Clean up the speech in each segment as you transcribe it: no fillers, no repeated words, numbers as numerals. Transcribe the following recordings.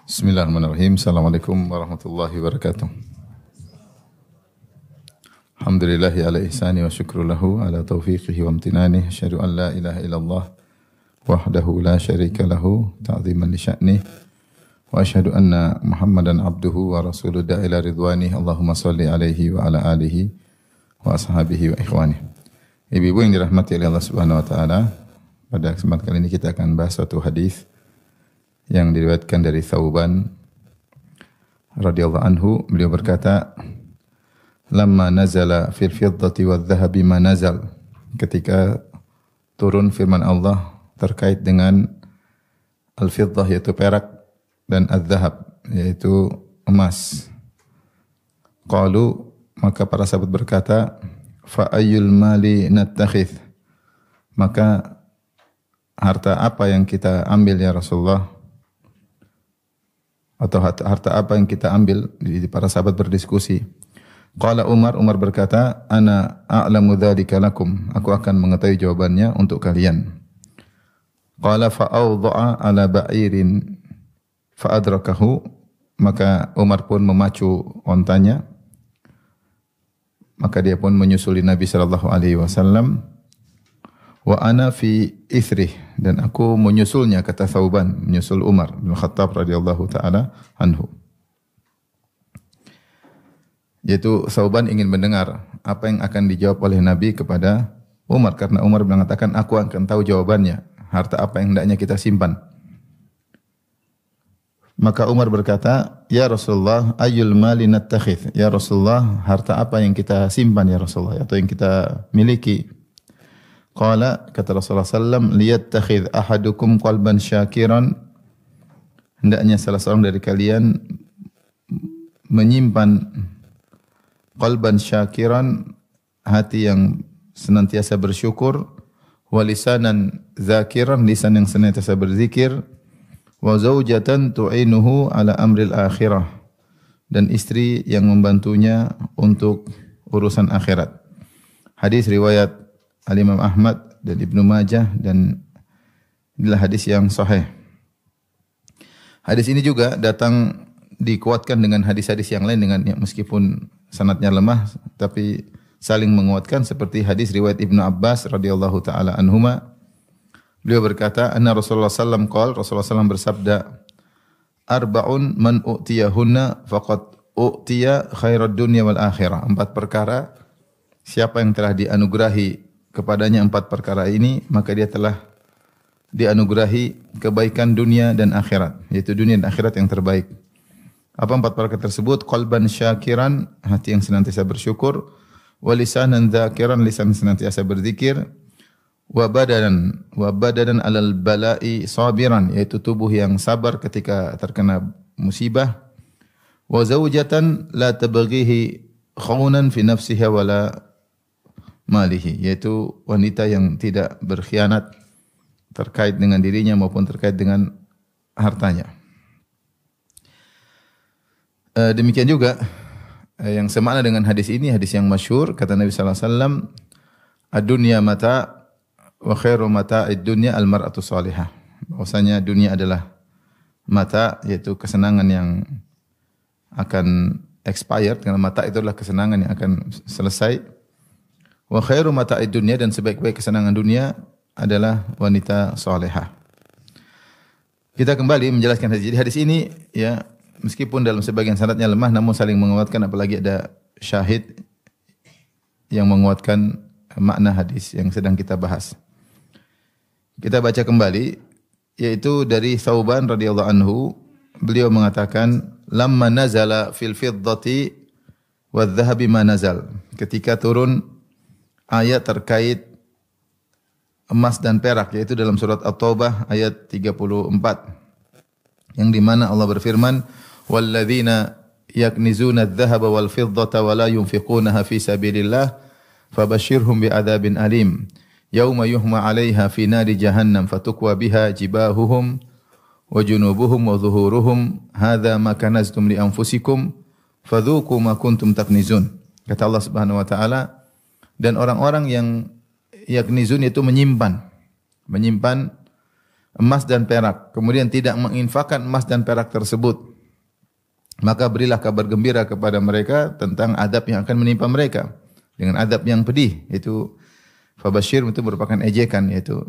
Bismillahirrahmanirrahim. Assalamualaikum warahmatullahi wabarakatuh. Alhamdulillahi ala ihsani wa syukru lahu ala taufiqihi wa amtinani. Asyhadu an la ilaha illallah wahdahu la syarika lahu ta'ziman li sya'nih. Wa asyhadu anna Muhammadan abduhu wa rasuluhu da'ila ridwanih. Allahumma salli alaihi wa ala alihi wa ashabihi wa ikhwanih. Ibu-ibu yang dirahmati oleh Allah Subhanahu wa taala, pada kesempatan kali ini kita akan bahas suatu hadis yang diriwayatkan dari Thauban radhiyallahu anhu. Beliau berkata, "Lamma nazala fil fiddati wadh dhahabi ma nazal." Ketika turun firman Allah terkait dengan al-fiddah yaitu perak dan adz-dzahab yaitu emas. Qalu, maka para sahabat berkata, "Fa ayyul mali nattakhidh?" Maka harta apa yang kita ambil ya Rasulullah? Atau harta apa yang kita ambil? Para sahabat berdiskusi. Qala Umar berkata, "Ana a'lamu dzalika lakum." Aku akan mengetahui jawabannya untuk kalian. Qala fa awdha'a ala ba'irin fa adrakahu. Maka Umar pun memacu ontanya. Maka dia pun menyusuli Nabi sallallahu alaihi wasallam. Wa ana fi ithrih, dan aku menyusulnya, kata Thauban, menyusul Umar bin Khattab radhiyallahu taala anhu. Yaitu Thauban ingin mendengar apa yang akan dijawab oleh Nabi kepada Umar, karena Umar mengatakan, aku akan tahu jawabannya, harta apa yang hendaknya kita simpan. Maka Umar berkata, "Ya Rasulullah, ayyul mali nattakhidh?" Ya Rasulullah, harta apa yang kita simpan ya Rasulullah, atau yang kita miliki? Qala, kata Rasulullah sallam, "Liyattakhidh ahadukum qalban syakiran." Hendaknya salah seorang dari kalian menyimpan qalban syakiran, hati yang senantiasa bersyukur, wa lisanan dzakiran, lisan yang senantiasa berzikir, wa zaujatan tu'inuhu ala amril akhirah, dan istri yang membantunya untuk urusan akhirat. Hadis riwayat Al-Imam Ahmad dan Ibnu Majah, dan inilah hadis yang sahih. Hadis ini juga datang dikuatkan dengan hadis-hadis yang lain dengan meskipun sanadnya lemah tapi saling menguatkan, seperti hadis riwayat Ibnu Abbas radhiyallahu taala anhuma. Beliau berkata, anna Rasulullah sallam qala, Rasulullah sallam bersabda, "Arba'un man u'tiyahunna faqad u'tiya khairad dunya wal akhirah." 4 perkara, siapa yang telah dianugerahi kepadanya 4 perkara ini, maka dia telah dianugerahi kebaikan dunia dan akhirat, yaitu dunia dan akhirat yang terbaik. Apa 4 perkara tersebut? Qalban syakiran, hati yang senantiasa bersyukur, wa lisanan dzakiran, lisan senantiasa berzikir, wa badanan alal bala'i sabiran, yaitu tubuh yang sabar ketika terkena musibah, wa zaujatan la tabghihi khaunan fi nafsiha wala malihi, yaitu wanita yang tidak berkhianat terkait dengan dirinya maupun terkait dengan hartanya. Demikian juga yang semakna dengan hadis ini, hadis yang masyhur, kata Nabi sallallahu alaihi wasallam, "Ad-dunya mata wa khairu mata'id dunya al-mar'atu salihah." Bahwasanya dunia adalah mata, yaitu kesenangan yang akan expired, karena mata itu adalah kesenangan yang akan selesai. Wa khairu mata'id dunya, dan sebaik-baik kesenangan dunia adalah wanita salihah. Kita kembali menjelaskan hadis. Jadi hadis ini ya, meskipun dalam sebagian sanadnya lemah, namun saling menguatkan, apalagi ada syahid yang menguatkan makna hadis yang sedang kita bahas. Kita baca kembali, yaitu dari Thauban radhiyallahu anhu, beliau mengatakan, "Lamma nazala fil fiddati wadh dhahabi ma nazal." Ketika turun ayat terkait emas dan perak, yaitu dalam surat At-Taubah ayat 34, yang di mana Allah berfirman, "Walladzina yaknizuna adh-dhahaba wal fiddata wa la yunfiqunaha fi sabilillah fabashshirhum bi'adzabin alim yauma yuhma 'alaiha fi nari jahannam fatukwa biha jibahuhum wa junubuhum wa dhuhuruhum hadza ma kanaztum li anfusikum fadzuqu ma kuntum taknizun." Kata Allah Subhanahu wa taala, dan orang-orang yang yaknizun itu menyimpan emas dan perak, kemudian tidak menginfakkan emas dan perak tersebut, maka berilah kabar gembira kepada mereka tentang adab yang akan menimpa mereka dengan adab yang pedih. Itu fabashir itu merupakan ejekan, yaitu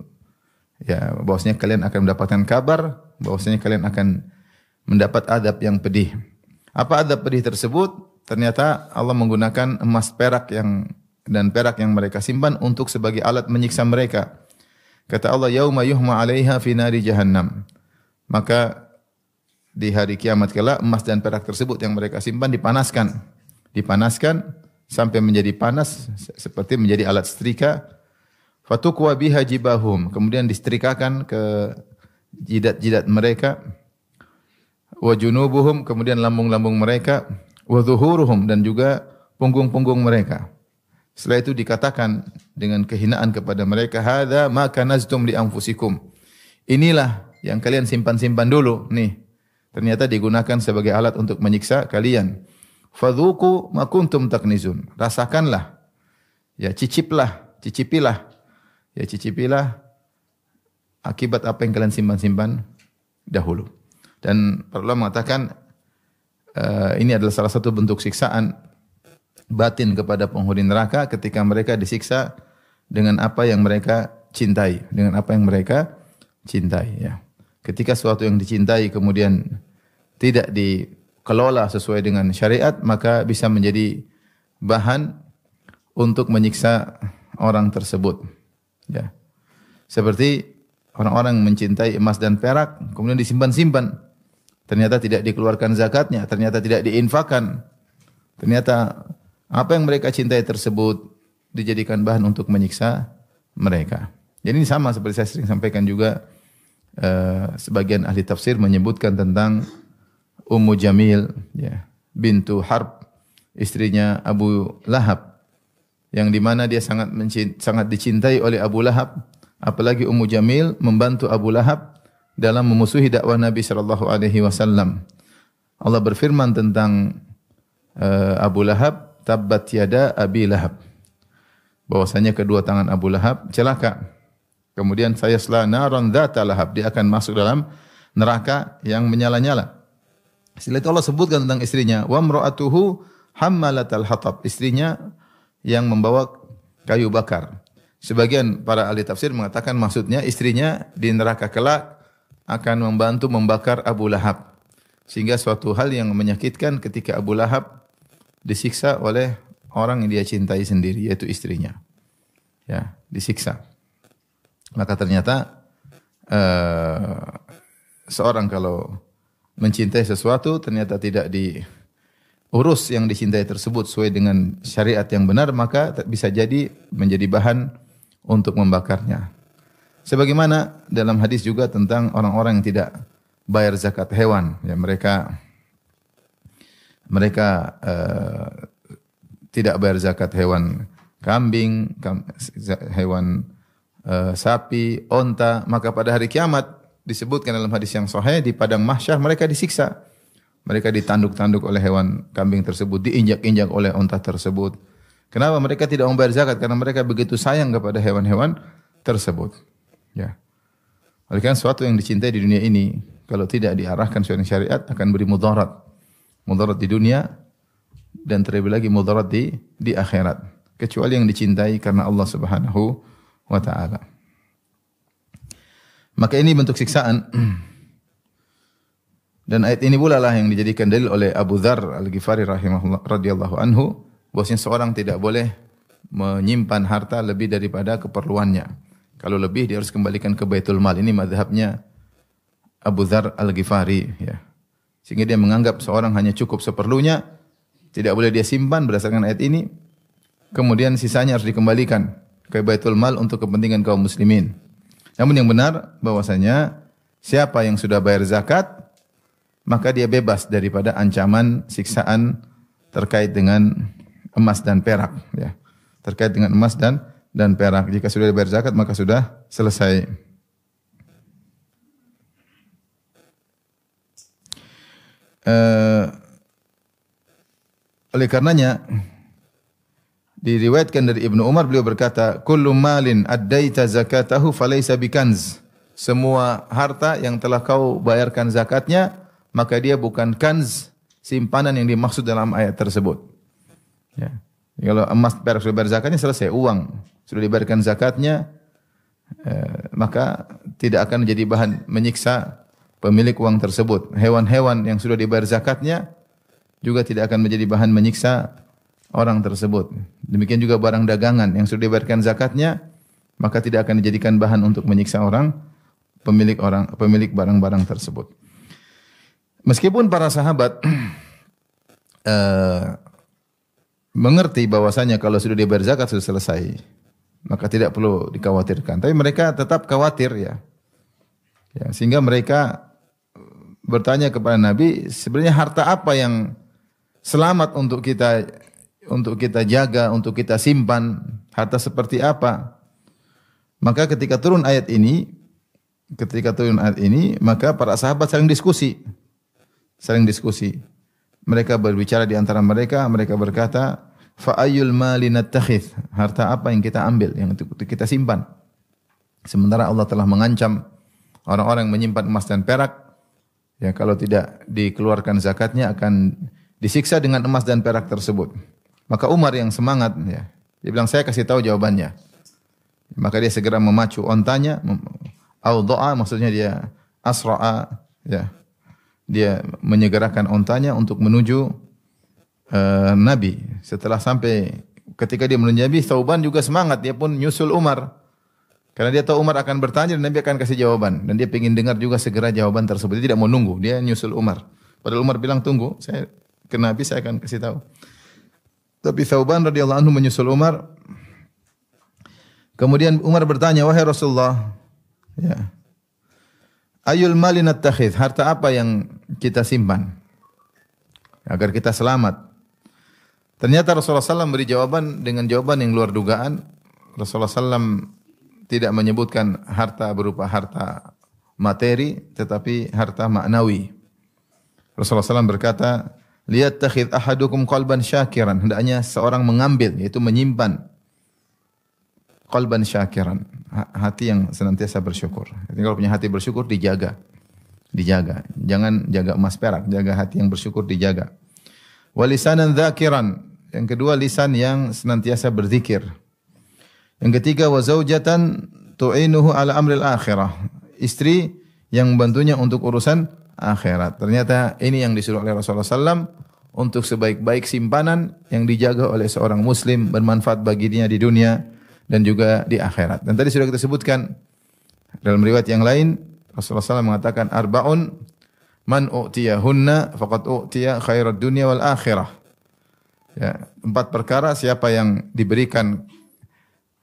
ya bahwasanya kalian akan mendapatkan kabar bahwasanya kalian akan mendapat adab yang pedih. Apa adab pedih tersebut? Ternyata Allah menggunakan emas perak dan perak yang mereka simpan untuk sebagai alat menyiksa mereka. Kata Allah, yauma yuhma 'alaiha fi nari jahannam. Maka di hari kiamat kelak emas dan perak tersebut yang mereka simpan dipanaskan sampai menjadi panas seperti menjadi alat setrika. Fatukwa biha jibahum, kemudian disetrikakan ke jidat-jidat mereka. Wa junubuhum, kemudian lambung-lambung mereka. Wa zuhuruhum, dan juga punggung-punggung mereka. Setelah itu dikatakan dengan kehinaan kepada mereka, hadza ma kanaztum li anfusikum. Inilah yang kalian simpan-simpan dulu nih. Ternyata digunakan sebagai alat untuk menyiksa kalian. Fadzuqu ma kuntum taknizun. Rasakanlah. Ya cicipilah akibat apa yang kalian simpan-simpan dahulu. Dan para ulama mengatakan ini adalah salah satu bentuk siksaan batin kepada penghuni neraka ketika mereka disiksa dengan apa yang mereka cintai, ya. Ketika sesuatu yang dicintai kemudian tidak dikelola sesuai dengan syariat, maka bisa menjadi bahan untuk menyiksa orang tersebut. Ya. Seperti orang-orang mencintai emas dan perak kemudian disimpan-simpan. Ternyata tidak dikeluarkan zakatnya, ternyata tidak diinfakkan. Ternyata apa yang mereka cintai tersebut dijadikan bahan untuk menyiksa mereka. Jadi ini sama seperti saya sering sampaikan juga, sebagian ahli tafsir menyebutkan tentang Ummu Jamil, ya, bintu Harb, istrinya Abu Lahab, yang dimana dia sangat dicintai oleh Abu Lahab. Apalagi Ummu Jamil membantu Abu Lahab dalam memusuhi dakwah Nabi sallallahu alaihi wasallam. Allah berfirman tentang Abu Lahab, tabbat yada Abi Lahab. Bahwasanya kedua tangan Abu Lahab celaka. Kemudian sayasla naran dzata lahab, dia akan masuk dalam neraka yang menyala-nyala. Setelah itu Allah sebutkan tentang istrinya, wa imra'atuhu hammalatal hatab, istrinya yang membawa kayu bakar. Sebagian para ahli tafsir mengatakan maksudnya istrinya di neraka kelak akan membantu membakar Abu Lahab. Sehingga suatu hal yang menyakitkan ketika Abu Lahab disiksa oleh orang yang dia cintai sendiri, yaitu istrinya. Ya, disiksa. Maka ternyata seorang kalau mencintai sesuatu ternyata tidak diurus yang dicintai tersebut sesuai dengan syariat yang benar, maka bisa jadi menjadi bahan untuk membakarnya. Sebagaimana dalam hadis juga tentang orang-orang yang tidak bayar zakat hewan, ya, mereka tidak bayar zakat hewan kambing, hewan sapi, onta, maka pada hari kiamat disebutkan dalam hadis yang sahih di padang mahsyar mereka disiksa. Mereka ditanduk-tanduk oleh hewan kambing tersebut, diinjak-injak oleh onta tersebut. Kenapa mereka tidak membayar zakat? Karena mereka begitu sayang kepada hewan-hewan tersebut. Ya. Oleh karena sesuatu yang dicintai di dunia ini, kalau tidak diarahkan sesuai dengan syariat akan beri mudarat. Mudarat di dunia dan terlebih lagi mudarat di akhirat. Kecuali yang dicintai karena Allah Subhanahu wa taala. Maka ini bentuk siksaan. Dan ayat ini pula lah yang dijadikan dalil oleh Abu Dzar Al-Ghifari radhiyallahu anhu, bahwasanya seorang tidak boleh menyimpan harta lebih daripada keperluannya. Kalau lebih dia harus kembalikan ke Baitul Mal. Ini mazhabnya Abu Dzar Al-Ghifari, ya. Sehingga dia menganggap seorang hanya cukup seperlunya, tidak boleh dia simpan berdasarkan ayat ini. Kemudian sisanya harus dikembalikan ke Baitul Mal untuk kepentingan kaum muslimin. Namun yang benar bahwasanya siapa yang sudah bayar zakat, maka dia bebas daripada ancaman siksaan terkait dengan emas dan perak, ya. Terkait dengan emas dan perak. Jika sudah dibayar zakat maka sudah selesai. Oleh karenanya diriwayatkan dari Ibnu Umar, beliau berkata, "Kullu malin addaita zakatahu falaysa bikanz." semua harta yang telah kau bayarkan zakatnya, maka dia bukan kanz, simpanan yang dimaksud dalam ayat tersebut. Ya. Kalau emas perak sudah bayar zakatnya selesai, uang sudah dibayarkan zakatnya, maka tidak akan menjadi bahan menyiksa pemilik uang tersebut. Hewan-hewan yang sudah dibayar zakatnya juga tidak akan menjadi bahan menyiksa orang tersebut. Demikian juga barang dagangan yang sudah dibayarkan zakatnya, maka tidak akan dijadikan bahan untuk menyiksa pemilik barang-barang tersebut. Meskipun para sahabat mengerti bahwasanya kalau sudah dibayar zakat sudah selesai, maka tidak perlu dikhawatirkan. Tapi mereka tetap khawatir ya. Sehingga mereka bertanya kepada Nabi, sebenarnya harta apa yang selamat untuk kita jaga, untuk kita simpan? Harta seperti apa? Maka ketika turun ayat ini, maka para sahabat saling diskusi. Mereka berbicara di antara mereka berkata, fa ayyul mali nattakhidh? Harta apa yang kita ambil, yang kita simpan? Sementara Allah telah mengancam orang-orang yang menyimpan emas dan perak, ya kalau tidak dikeluarkan zakatnya akan disiksa dengan emas dan perak tersebut. Maka Umar yang semangat, ya, dia bilang saya kasih tahu jawabannya. Maka dia segera memacu ontanya, awda'a maksudnya dia asra'a, ya. Dia menyegerakan ontanya untuk menuju Nabi. Setelah sampai ketika dia menuju Nabi, Thauban juga semangat, dia pun nyusul Umar. Karena dia tahu Umar akan bertanya dan Nabi akan kasih jawaban. Dan dia ingin dengar juga segera jawaban tersebut. Dia tidak mau nunggu, dia nyusul Umar. Padahal Umar bilang tunggu, saya ke Nabi saya akan kasih tahu. Tapi Thauban radhiyallahu anhu menyusul Umar. Kemudian Umar bertanya, wahai Rasulullah, ya, ayul mali nattakhidh? Harta apa yang kita simpan agar kita selamat? Ternyata Rasulullah SAW beri jawaban dengan jawaban yang luar dugaan. Rasulullah SAW tidak menyebutkan harta berupa harta materi, tetapi harta maknawi. Rasulullah SAW berkata, liyattakhidh ahadukum qalban syakiran. Hendaknya seorang mengambil, yaitu menyimpan qalban syakiran, hati yang senantiasa bersyukur. Jadi kalau punya hati bersyukur dijaga. Jangan jaga emas perak, jaga hati yang bersyukur dijaga. Walisanan dzakiran. Yang kedua lisan yang senantiasa berzikir. Yang ketiga wa zaujatan tu'inuhu ala amril akhirah. Istri yang membantunya untuk urusan akhirat. Ternyata ini yang disuruh oleh Rasulullah SAW untuk sebaik-baik simpanan yang dijaga oleh seorang muslim, bermanfaat bagi dia di dunia dan juga di akhirat. Dan tadi sudah kita sebutkan dalam riwayat yang lain, Rasulullah SAW mengatakan, arba'un man u'tiyahunna faqad u'tiya khairat dunya wal akhirah. Ya, 4 perkara siapa yang diberikan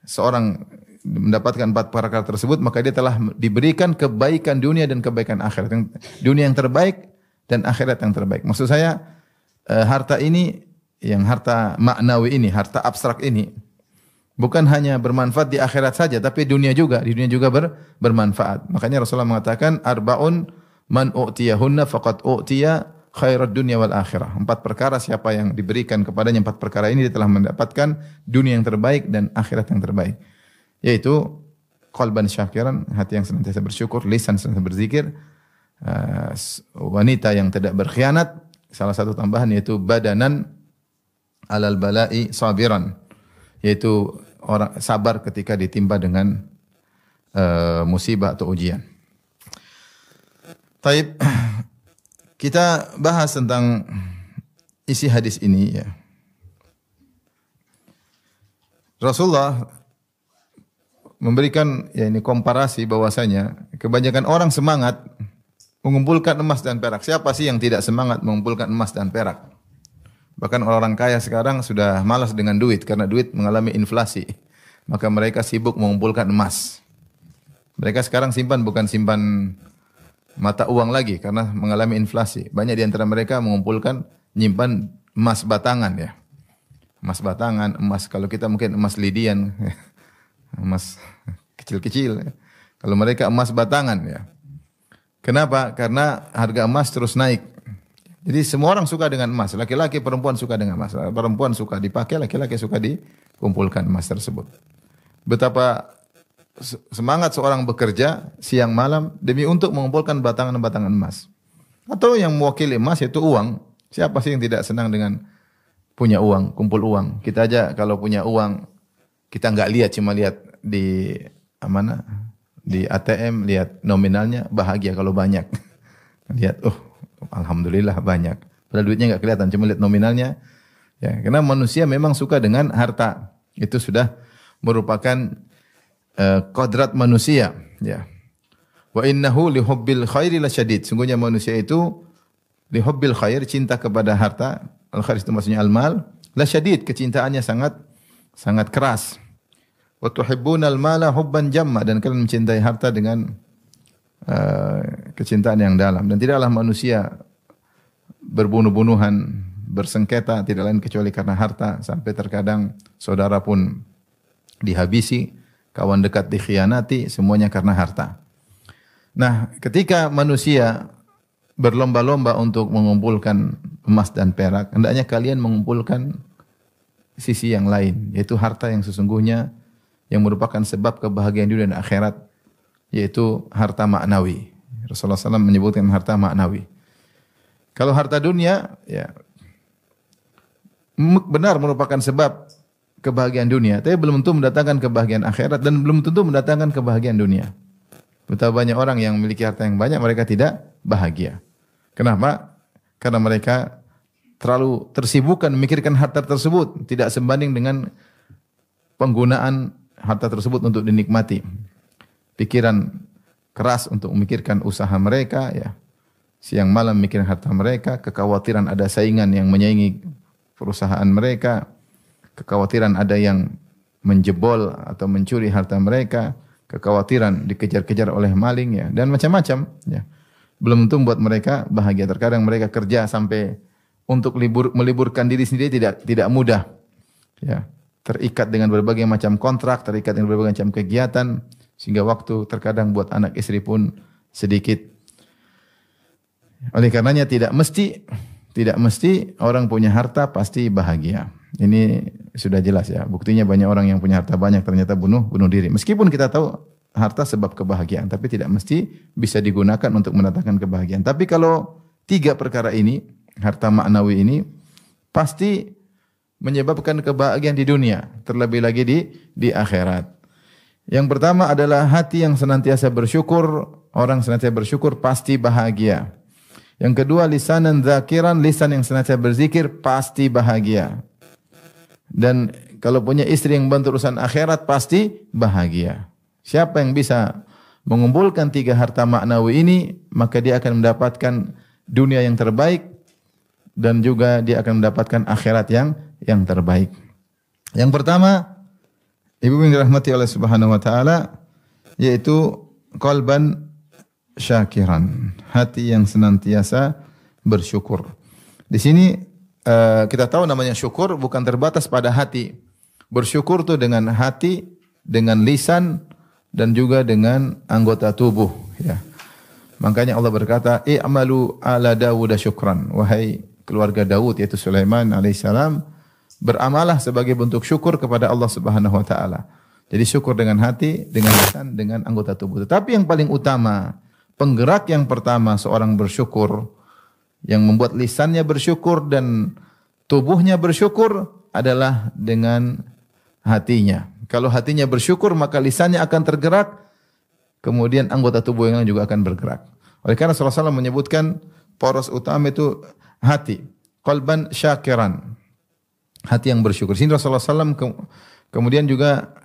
seorang mendapatkan 4 perkara tersebut, maka dia telah diberikan kebaikan dunia dan kebaikan akhirat. Dunia yang terbaik dan akhirat yang terbaik. Maksud saya harta ini, yang harta maknawi ini, harta abstrak ini, bukan hanya bermanfaat di akhirat saja, tapi di dunia juga bermanfaat. Makanya Rasulullah mengatakan, arba'un man u'tiyahunna faqad u'tiya khairat dunya wal akhirah. 4 perkara siapa yang diberikan kepadanya 4 perkara ini, dia telah mendapatkan dunia yang terbaik dan akhirat yang terbaik. Yaitu qalban syakiran, hati yang senantiasa bersyukur, lisan senantiasa berzikir, wanita yang tidak berkhianat, salah satu tambahan yaitu badanan alal bala'i sabiran, yaitu orang sabar ketika ditimpa dengan musibah atau ujian. Taib, kita bahas tentang isi hadis ini ya. Rasulullah memberikan ya ini komparasi bahwasanya kebanyakan orang semangat mengumpulkan emas dan perak. Siapa sih yang tidak semangat mengumpulkan emas dan perak? Bahkan orang-orang kaya sekarang sudah malas dengan duit karena duit mengalami inflasi. Maka mereka sibuk mengumpulkan emas. Mereka sekarang simpan bukan simpan mata uang lagi karena mengalami inflasi. Banyak di antara mereka mengumpulkan, nyimpan emas batangan ya. Emas batangan, emas kalau kita mungkin emas lidian, emas kecil-kecil. Kalau mereka emas batangan ya. Kenapa? Karena harga emas terus naik. Jadi semua orang suka dengan emas. Laki-laki, perempuan suka dengan emas. Perempuan suka dipakai, laki-laki suka dikumpulkan emas tersebut. Betapa semangat seorang bekerja siang malam demi untuk mengumpulkan batangan-batangan emas. Atau yang mewakili emas yaitu uang. Siapa sih yang tidak senang dengan punya uang, kumpul uang? Kita aja kalau punya uang, kita nggak lihat, cuma lihat di mana? Di ATM, lihat nominalnya, bahagia kalau banyak. Lihat, oh alhamdulillah banyak. Padahal duitnya nggak kelihatan, cuma lihat nominalnya. Ya, karena manusia memang suka dengan harta. Itu sudah merupakan kodrat manusia. Ya. Wa innahu lihubbil khairi lasyadid. Sungguhnya manusia itu lihubbil khair, cinta kepada harta. Al-khair itu maksudnya al-mal. Lasyadid, kecintaannya sangat keras. Wa tuhibbunal mala hubban jamma, dan kalian mencintai harta dengan kecintaan yang dalam. Dan tidaklah manusia berbunuh-bunuhan, bersengketa tidak lain kecuali karena harta, sampai terkadang saudara pun dihabisi, kawan dekat dikhianati, semuanya karena harta. Nah, ketika manusia berlomba-lomba untuk mengumpulkan emas dan perak, hendaknya kalian mengumpulkan sisi yang lain, yaitu harta yang sesungguhnya yang merupakan sebab kebahagiaan dunia dan akhirat, yaitu harta maknawi. Rasulullah SAW menyebutkan harta maknawi. Kalau harta dunia, ya benar merupakan sebab kebahagiaan dunia, tapi belum tentu mendatangkan kebahagiaan akhirat dan belum tentu mendatangkan kebahagiaan dunia. Betapa banyak orang yang memiliki harta yang banyak, mereka tidak bahagia. Kenapa? Karena mereka terlalu tersibukkan memikirkan harta tersebut, tidak sebanding dengan penggunaan harta tersebut untuk dinikmati. Pikiran keras untuk memikirkan usaha mereka, ya. Siang malam memikirkan harta mereka, kekhawatiran ada saingan yang menyaingi perusahaan mereka, kekhawatiran ada yang menjebol atau mencuri harta mereka, kekhawatiran dikejar-kejar oleh maling, ya, dan macam-macam, ya. Belum tentu membuat mereka bahagia. Terkadang mereka kerja sampai untuk meliburkan diri sendiri tidak mudah, ya. Terikat dengan berbagai macam kontrak, terikat dengan berbagai macam kegiatan, sehingga waktu terkadang buat anak istri pun sedikit. Oleh karenanya tidak mesti orang punya harta pasti bahagia. Ini sudah jelas, ya. Buktinya banyak orang yang punya harta banyak ternyata bunuh diri. Meskipun kita tahu harta sebab kebahagiaan, tapi tidak mesti bisa digunakan untuk mendatangkan kebahagiaan. Tapi kalau tiga perkara ini, harta maknawi ini pasti menyebabkan kebahagiaan di dunia, terlebih lagi di akhirat. Yang pertama adalah hati yang senantiasa bersyukur. Orang senantiasa bersyukur pasti bahagia. Yang kedua, lisanan dzakiran, lisan yang senantiasa berzikir pasti bahagia. Dan kalau punya istri yang bantu urusan akhirat pasti bahagia. Siapa yang bisa mengumpulkan tiga harta maknawi ini, maka dia akan mendapatkan dunia yang terbaik dan juga dia akan mendapatkan akhirat yang terbaik. Yang pertama, ibu yang dirahmati oleh Subhanahu wa taala, yaitu qalban syakiran, hati yang senantiasa bersyukur. Di sini kita tahu namanya syukur bukan terbatas pada hati. Bersyukur itu dengan hati, dengan lisan, dan juga dengan anggota tubuh, ya. Makanya Allah berkata, "I'malu ala Dawud syukran." Wahai keluarga Daud, yaitu Sulaiman alaihissalam, beramalah sebagai bentuk syukur kepada Allah Subhanahu wa taala. Jadi syukur dengan hati, dengan lisan, dengan anggota tubuh. Tetapi yang paling utama, penggerak yang pertama seorang bersyukur, yang membuat lisannya bersyukur dan tubuhnya bersyukur adalah dengan hatinya. Kalau hatinya bersyukur, maka lisannya akan tergerak, kemudian anggota tubuh yang lain juga akan bergerak. Oleh karena Rasulullah SAW menyebutkan poros utama itu hati, qalban syakiran, hati yang bersyukur. Sini Rasulullah SAW kemudian juga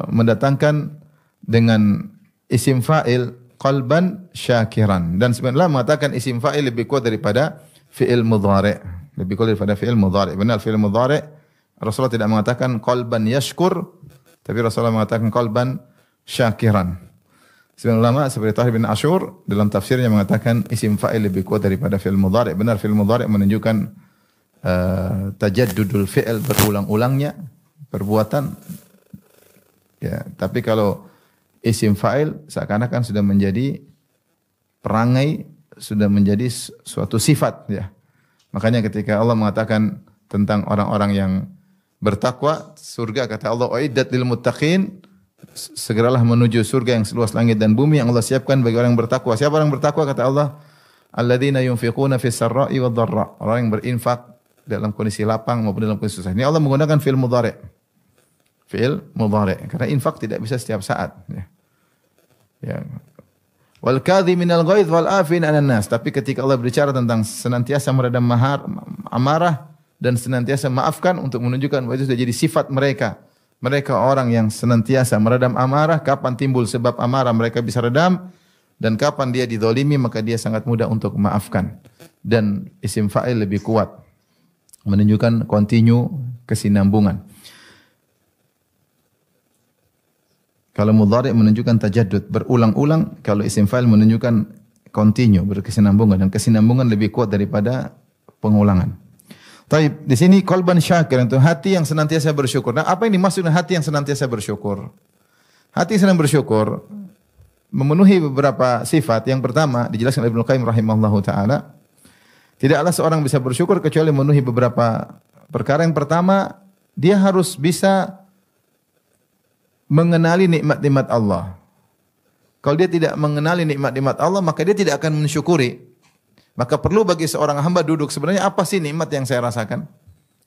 mendatangkan dengan isim fa'il qalban syakiran, dan sebenarnya mengatakan isim fa'il lebih kuat daripada fi'il mudhari', lebih kuat daripada fi'il mudhari'. Benar, fi'il mudhari' Rasulullah tidak mengatakan qalban yashkur, tapi Rasulullah mengatakan qalban syakiran. Sebagian ulama seperti Tahir bin Ashur dalam tafsirnya mengatakan isim fa'il lebih kuat daripada fi'il mudhari'. Benar, fi'il mudhari' menunjukkan tajaddudul fi'il, berulang-ulangnya perbuatan. Ya, tapi kalau isim fa'il seakan-akan sudah menjadi perangai, sudah menjadi suatu sifat, ya. Makanya ketika Allah mengatakan tentang orang-orang yang bertakwa, surga kata Allah, "Uiddat lil muttaqin", segeralah menuju surga yang seluas langit dan bumi yang Allah siapkan bagi orang yang bertakwa. Siapa orang yang bertakwa? Kata Allah, alladzina yunfiquna fis sarra'i wad dharra. Orang yang berinfak dalam kondisi lapang maupun dalam kondisi susah. Ini Allah menggunakan fi'il mudhari'. Fi'il mudhari'. Karena infak tidak bisa setiap saat. Ya. Wal kadhiminal ghaidh wal afin 'anil nas. Tapi ketika Allah berbicara tentang senantiasa meredam amarah dan senantiasa maafkan untuk menunjukkan bahwa itu sudah jadi sifat mereka. Mereka orang yang senantiasa meredam amarah. Kapan timbul sebab amarah mereka bisa redam. Dan kapan dia dizalimi maka dia sangat mudah untuk memaafkan. Dan isim fa'il lebih kuat. Menunjukkan continue kesinambungan. Kalau mudhari' menunjukkan tajaddud, berulang-ulang. Kalau isim fa'il menunjukkan continue, berkesinambungan. Dan kesinambungan lebih kuat daripada pengulangan. Taib, di sini qalban syakir, itu hati yang senantiasa bersyukur. Nah, apa yang dimaksud dengan hati yang senantiasa bersyukur? Hati yang senang bersyukur memenuhi beberapa sifat. Yang pertama dijelaskan oleh Ibnu Qayyim rahimahullahu taala, tidaklah seorang bisa bersyukur kecuali memenuhi beberapa perkara. Yang pertama, dia harus bisa mengenali nikmat-nikmat Allah. Kalau dia tidak mengenali nikmat-nikmat Allah, maka dia tidak akan mensyukuri. Maka perlu bagi seorang hamba duduk, sebenarnya apa sih nikmat yang saya rasakan?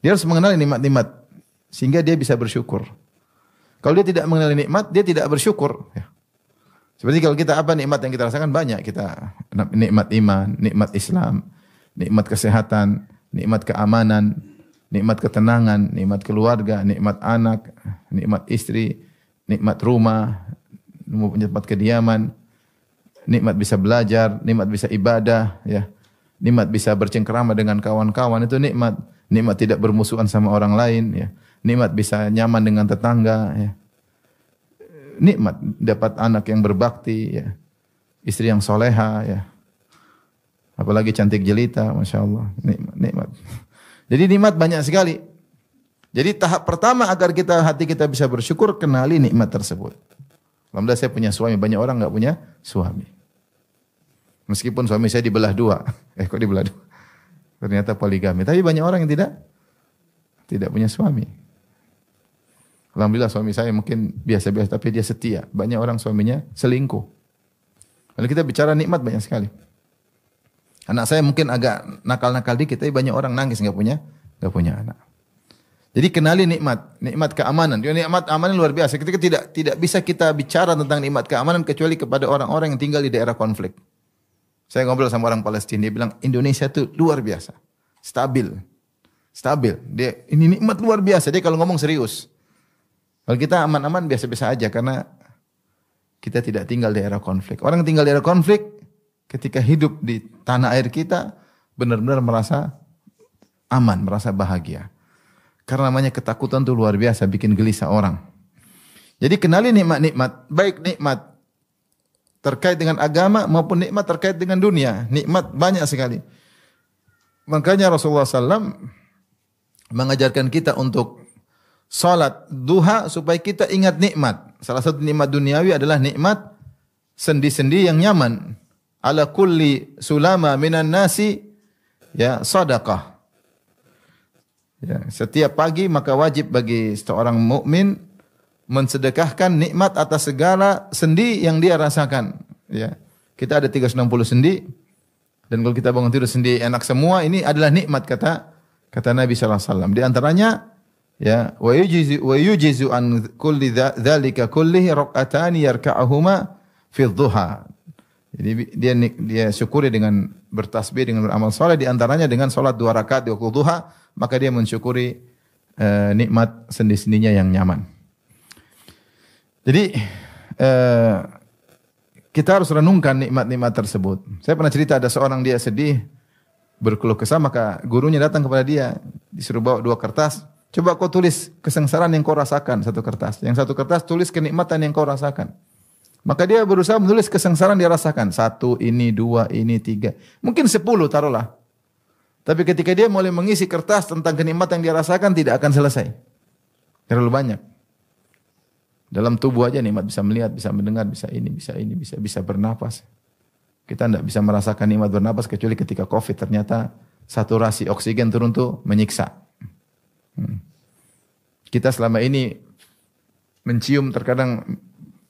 Dia harus mengenali nikmat-nikmat sehingga dia bisa bersyukur. Kalau dia tidak mengenali nikmat, dia tidak bersyukur. Ya. Seperti kalau kita apa nikmat yang kita rasakan banyak. Kita nikmat iman, nikmat Islam, nikmat kesehatan, nikmat keamanan, nikmat ketenangan, nikmat keluarga, nikmat anak, nikmat istri, nikmat rumah, nikmat kediaman, nikmat bisa belajar, nikmat bisa ibadah, ya. Nikmat bisa bercengkerama dengan kawan-kawan, itu nikmat. Nikmat tidak bermusuhan sama orang lain, ya. Nikmat bisa nyaman dengan tetangga, ya. Nikmat dapat anak yang berbakti, ya. Istri yang soleha, ya. Apalagi cantik jelita, Masya Allah. Nikmat. Jadi nikmat banyak sekali. Jadi tahap pertama agar hati kita bisa bersyukur, kenali nikmat tersebut. Alhamdulillah saya punya suami, banyak orang enggak punya suami. Meskipun suami saya dibelah dua. Kok dibelah dua? Ternyata poligami. Tapi banyak orang yang tidak punya suami. Alhamdulillah suami saya mungkin biasa-biasa tapi dia setia. Banyak orang suaminya selingkuh. Kalau kita bicara nikmat banyak sekali. Anak saya mungkin agak nakal-nakal dikit, tapi banyak orang nangis enggak punya anak. Jadi kenali nikmat keamanan. Nikmat keamanan luar biasa. Ketika tidak bisa kita bicara tentang nikmat keamanan kecuali kepada orang-orang yang tinggal di daerah konflik. Saya ngobrol sama orang Palestina, dia bilang Indonesia itu luar biasa, stabil. Dia ini nikmat luar biasa. Dia kalau ngomong serius. Kalau kita aman-aman biasa-biasa aja karena kita tidak tinggal di daerah konflik. Orang yang tinggal di daerah konflik ketika hidup di tanah air kita benar-benar merasa aman, merasa bahagia. Karena namanya ketakutan itu luar biasa, bikin gelisah orang. Jadi kenali nikmat-nikmat, baik nikmat terkait dengan agama maupun nikmat terkait dengan dunia. Nikmat banyak sekali. Makanya Rasulullah SAW mengajarkan kita untuk salat duha supaya kita ingat nikmat. Salah satu nikmat duniawi adalah nikmat sendi-sendi yang nyaman. Ala kulli sulama minan nasi ya sadaqah. Ya, setiap pagi maka wajib bagi seorang mukmin mensedekahkan nikmat atas segala sendi yang dia rasakan. Ya. Kita ada 360 sendi dan kalau kita bangun tidur sendi enak semua, ini adalah nikmat kata Nabi sallallahu alaihi wasallam. Di antaranya ya wa yujizu an kulli dzalika kullihi rak'atani yarka'uhuma fi dhuha. Jadi dia syukuri dengan bertasbih, dengan beramal saleh, di antaranya dengan salat 2 rakaat di waktu duha, maka dia mensyukuri nikmat sendi-sendinya yang nyaman. Jadi kita harus renungkan nikmat-nikmat tersebut. Saya pernah cerita ada seorang dia sedih, berkeluh kesah, maka gurunya datang kepada dia, disuruh bawa 2 kertas. Coba kau tulis kesengsaraan yang kau rasakan, 1 kertas. Yang 1 kertas tulis kenikmatan yang kau rasakan. Maka dia berusaha menulis kesengsaraan dia rasakan. 1, ini, 2, ini, 3. Mungkin 10 taruhlah. Tapi ketika dia mulai mengisi kertas tentang kenikmatan yang dia rasakan, tidak akan selesai. Terlalu banyak. Dalam tubuh aja nikmat, bisa melihat, bisa mendengar, bisa bernapas. Kita tidak bisa merasakan nikmat bernapas kecuali ketika COVID ternyata saturasi oksigen turun tuh menyiksa. Kita selama ini Mencium terkadang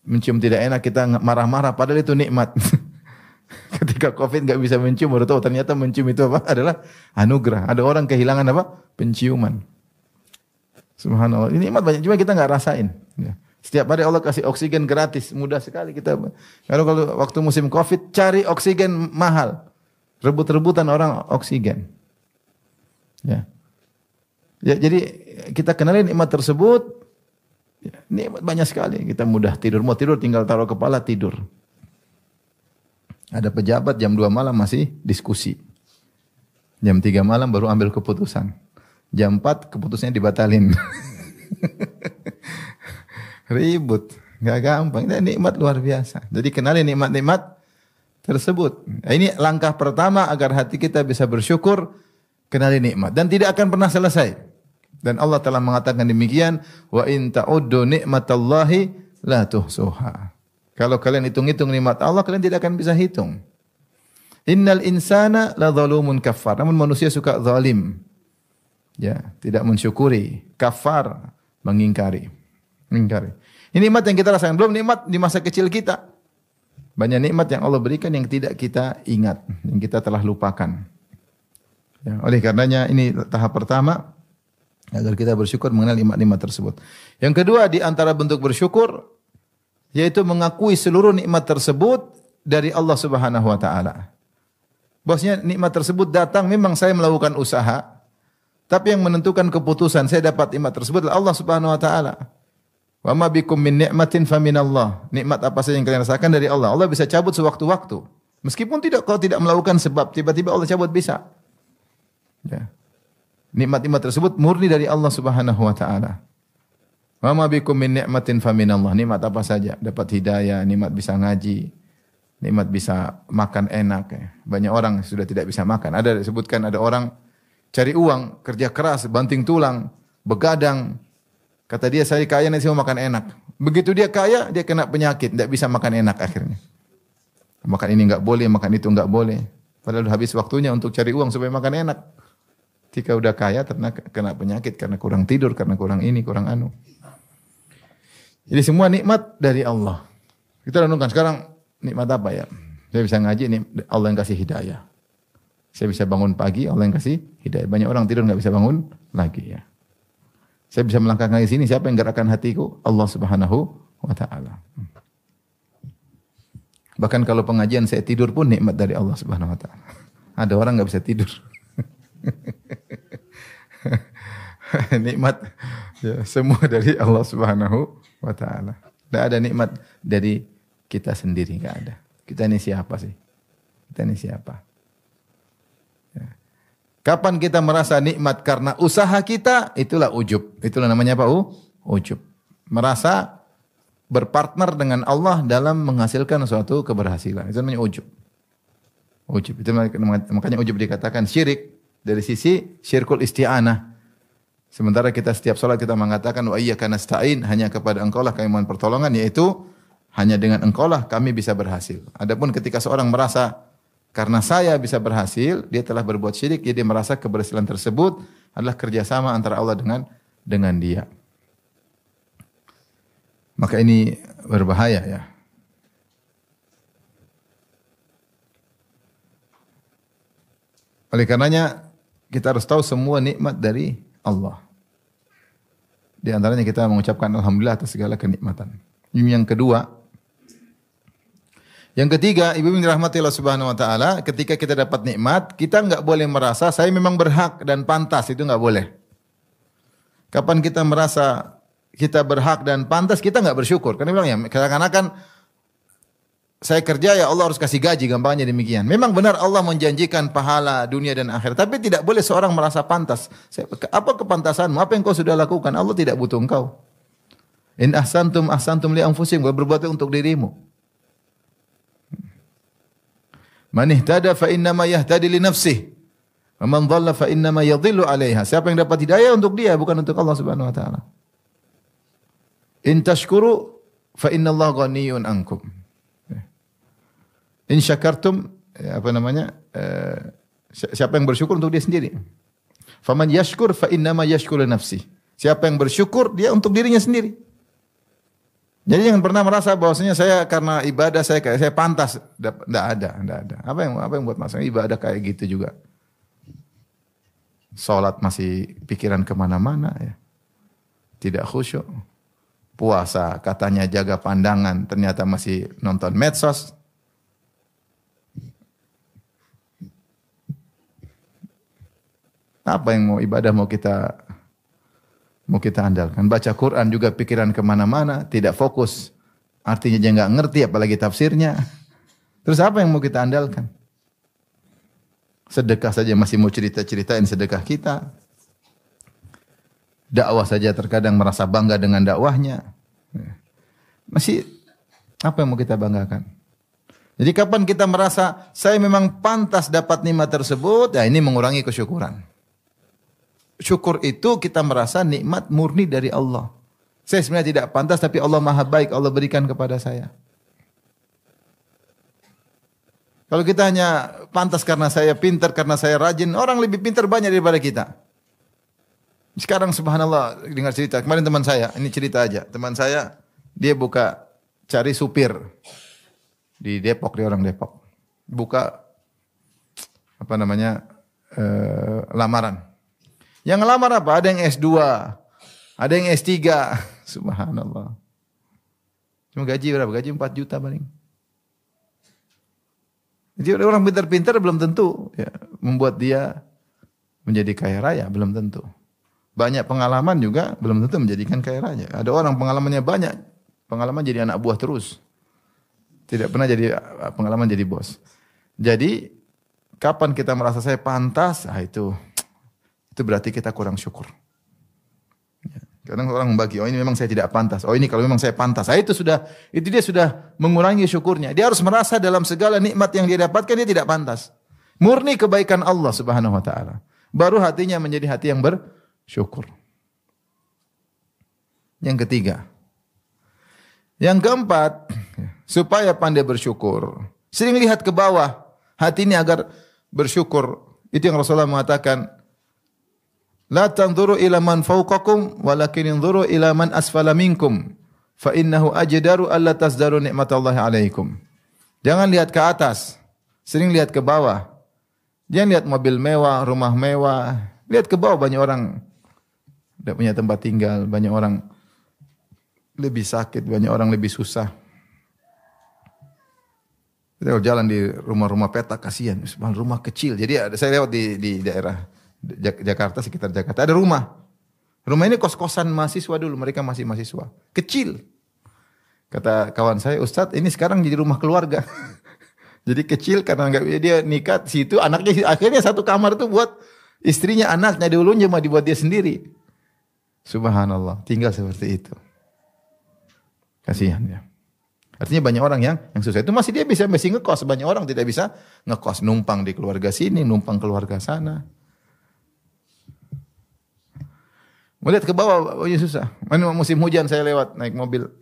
mencium tidak enak, kita marah-marah padahal itu nikmat. Ketika Covid nggak bisa mencium, baru tahu ternyata mencium itu apa? Adalah anugerah. Ada orang kehilangan apa? Penciuman. Subhanallah. Ini nikmat banyak, cuma kita nggak rasain. Ya. Setiap hari Allah kasih oksigen gratis, mudah sekali kita. Kalau waktu musim Covid cari oksigen mahal, rebut-rebutan orang oksigen. Ya. Ya, jadi kita kenali nikmat tersebut. Ya, nikmat banyak sekali. Kita mudah tidur, mau tidur tinggal taruh kepala tidur. Ada pejabat jam 2 malam masih diskusi. Jam 3 malam baru ambil keputusan. Jam 4 keputusannya dibatalin. Ribut, enggak gampang. Ini nikmat luar biasa. Jadi kenali nikmat-nikmat tersebut. Ini langkah pertama agar hati kita bisa bersyukur, kenali nikmat dan tidak akan pernah selesai. Dan Allah telah mengatakan demikian, wa in ta'uddu ni'matallahi la tuhsuha. Kalau kalian hitung-hitung nikmat Allah, kalian tidak akan bisa hitung. Innal insana la zalumun kafar. Namun manusia suka zalim. Ya, tidak mensyukuri, kafar, mengingkari. Ini nikmat yang kita rasakan, belum nikmat di masa kecil kita. Banyak nikmat yang Allah berikan yang tidak kita ingat, yang kita telah lupakan. Ya, oleh karenanya ini tahap pertama agar kita bersyukur mengenal nikmat-nikmat tersebut. Yang kedua di antara bentuk bersyukur yaitu mengakui seluruh nikmat tersebut dari Allah Subhanahu wa taala. Bahwasanya nikmat tersebut datang memang saya melakukan usaha, tapi yang menentukan keputusan saya dapat nikmat tersebut adalah Allah Subhanahu wa taala. Wa ma bikum min ni'matin faminallah. Nikmat apa saja yang kalian rasakan dari Allah. Allah bisa cabut sewaktu-waktu. Meskipun kalau tidak melakukan sebab, tiba-tiba Allah cabut bisa. Ya. Nikmat-nikmat tersebut murni dari Allah Subhanahu wa taala. Wa ma bikum min ni'matin faminallah. Nikmat apa saja, dapat hidayah, nikmat bisa ngaji, nikmat bisa makan enak. Banyak orang sudah tidak bisa makan. Ada disebutkan ada orang cari uang, kerja keras, banting tulang, begadang. Kata dia saya kaya nanti mau makan enak. Begitu dia kaya, dia kena penyakit, tidak bisa makan enak akhirnya. Makan ini enggak boleh, makan itu enggak boleh. Padahal habis waktunya untuk cari uang supaya makan enak. Ketika udah kaya ternyata kena penyakit karena kurang tidur, karena kurang ini, kurang anu. Jadi semua nikmat dari Allah. Kita renungkan sekarang nikmat apa ya? Saya bisa ngaji, ini Allah yang kasih hidayah. Saya bisa bangun pagi, Allah yang kasih hidayah. Banyak orang tidur enggak bisa bangun lagi ya. Saya bisa melangkah ke sini, siapa yang gerakkan hatiku? Allah Subhanahu wa taala. Bahkan kalau pengajian saya tidur pun nikmat dari Allah Subhanahu wa taala. Ada orang enggak bisa tidur. Nikmat ya, semua dari Allah Subhanahu wa taala. Tidak ada nikmat dari kita sendiri, enggak ada. Kita ini siapa sih? Kita ini siapa? Ya. Kapan kita merasa nikmat karena usaha kita, itulah ujub. Itulah namanya apa? Ujub. Merasa berpartner dengan Allah dalam menghasilkan suatu keberhasilan. Itu namanya ujub. Ujub. Itu makanya ujub dikatakan syirik. Dari sisi syirkul isti'anah. Sementara kita setiap salat kita mengatakan wa iyyaka nasta'in, hanya kepada Engkau lah kami mohon pertolongan, yaitu hanya dengan Engkau lah kami bisa berhasil. Adapun ketika seorang merasa karena saya bisa berhasil, dia telah berbuat syirik, jadi dia merasa keberhasilan tersebut adalah kerjasama antara Allah dengan dia. Maka ini berbahaya ya. Oleh karenanya kita harus tahu semua nikmat dari Allah. Di antaranya kita mengucapkan alhamdulillah atas segala kenikmatan. Ini yang kedua. Yang ketiga, ibu yang dirahmati Allah Subhanahu wa taala, ketika kita dapat nikmat, kita enggak boleh merasa saya memang berhak dan pantas, itu enggak boleh. Kapan kita merasa kita berhak dan pantas, kita enggak bersyukur. Karena bilang ya, kadang-kadang saya kerja ya Allah harus kasih gaji, gampangnya demikian. Memang benar Allah menjanjikan pahala dunia dan akhirat, tapi tidak boleh seorang merasa pantas. Apa kepantasanmu? Apa yang kau sudah lakukan? Allah tidak butuh engkau. In ahsantum ahsantum li anfusikum, berbuat untuk dirimu. Man ihtada fa innama yahtadi li nafsihi. Wa man dhalla fa innama yadhillu 'alaiha. Siapa yang dapat hidayah untuk dia, bukan untuk Allah Subhanahu wa taala. In tashkuru fa innallaha ghaniyyun ankum. In syakartum, siapa yang bersyukur untuk dia sendiri. Faman yashkur fa innama yashkuru nafsi. Siapa yang bersyukur dia untuk dirinya sendiri. Jadi jangan pernah merasa bahwasanya saya karena ibadah saya pantas. Enggak ada. Apa yang buat masalah ibadah kayak gitu juga. Salat masih pikiran kemana-mana ya. Tidak khusyuk. Puasa katanya jaga pandangan, ternyata masih nonton medsos. Apa yang mau ibadah mau kita andalkan? Baca Quran juga pikiran kemana-mana, tidak fokus. Artinya dia nggak ngerti, apalagi tafsirnya. Terus apa yang mau kita andalkan? Sedekah saja masih mau cerita-ceritain sedekah kita. Dakwah saja terkadang merasa bangga dengan dakwahnya. Masih apa yang mau kita banggakan? Jadi kapan kita merasa saya memang pantas dapat nikmat tersebut, ya ini mengurangi kesyukuran. Syukur itu kita merasa nikmat murni dari Allah. Saya sebenarnya tidak pantas tapi Allah Maha baik, Allah berikan kepada saya. Kalau kita hanya pantas karena saya pintar, karena saya rajin, orang lebih pintar banyak daripada kita. Sekarang subhanallah dengar cerita, kemarin teman saya, ini cerita aja. Teman saya dia buka cari supir di Depok, dia orang Depok. Buka apa namanya? Lamaran. Yang ngelamar apa? Ada yang S2, ada yang S3. Subhanallah. Cuma gaji berapa? Gaji 4 juta paling. Jadi orang pintar-pintar belum tentu ya, membuat dia menjadi kaya raya, belum tentu. Banyak pengalaman juga belum tentu menjadikan kaya raya. Ada orang pengalamannya banyak, pengalaman jadi anak buah terus. Tidak pernah jadi pengalaman jadi bos. Jadi kapan kita merasa saya pantas, itu berarti kita kurang syukur. Kadang orang membagi, oh ini memang saya tidak pantas. Oh ini kalau memang saya pantas. Itu dia sudah mengurangi syukurnya. Dia harus merasa dalam segala nikmat yang dia dapatkan dia tidak pantas. Murni kebaikan Allah Subhanahu wa taala. Baru hatinya menjadi hati yang bersyukur. Yang ketiga. Yang keempat, supaya pandai bersyukur. Sering lihat ke bawah hati ini agar bersyukur. Itu yang Rasulullah mengatakan, la tanzuru ila man fawqakum walakin inzuru ila man asfala minkum fa innahu ajdaru alla tasdaru nikmatallahi alaikum. Jangan lihat ke atas, sering lihat ke bawah. Jangan lihat mobil mewah, rumah mewah. Lihat ke bawah, banyak orang tidak punya tempat tinggal, banyak orang lebih sakit, banyak orang lebih susah. Kita kalau jalan di rumah-rumah petak kasihan, rumah kecil. Jadi saya lewat di daerah Jakarta, sekitar Jakarta ada rumah. Rumah ini kos-kosan mahasiswa dulu, mereka masih mahasiswa. Kecil. Kata kawan saya, Ustadz ini sekarang jadi rumah keluarga. Jadi kecil karena enggak dia nikah situ, anaknya akhirnya satu kamar itu buat istrinya, anaknya, dulunya cuma dibuat dia sendiri. Subhanallah, tinggal seperti itu. Kasihan ya. Artinya banyak orang yang susah itu masih ngekos, banyak orang tidak bisa ngekos, numpang di keluarga sini, numpang keluarga sana. Melihat ke bawah, susah. Mana musim hujan saya lewat naik mobil,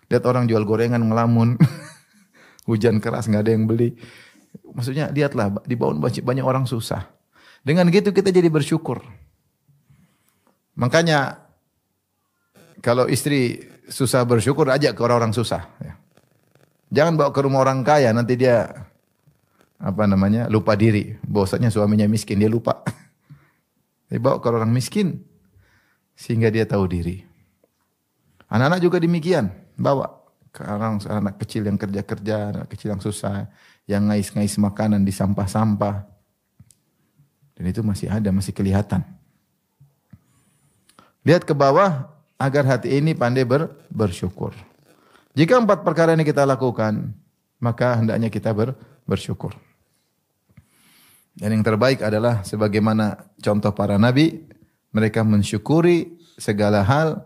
lihat orang jual gorengan ngelamun, hujan keras nggak ada yang beli. Maksudnya lihatlah di bawah banyak orang susah. Dengan gitu kita jadi bersyukur. Makanya kalau istri susah bersyukur, ajak ke orang-orang susah. Jangan bawa ke rumah orang kaya, nanti dia lupa diri. Bahwasanya suaminya miskin, dia lupa. Dibawa ke orang miskin. Sehingga dia tahu diri. Anak-anak juga demikian. Bawa ke anak kecil yang kerja-kerja, anak kecil yang susah, yang ngais-ngais makanan di sampah-sampah. Dan itu masih ada, masih kelihatan. Lihat ke bawah agar hati ini pandai bersyukur. Jika 4 perkara ini kita lakukan, maka hendaknya kita bersyukur. Dan yang terbaik adalah sebagaimana contoh para nabi, mereka mensyukuri segala hal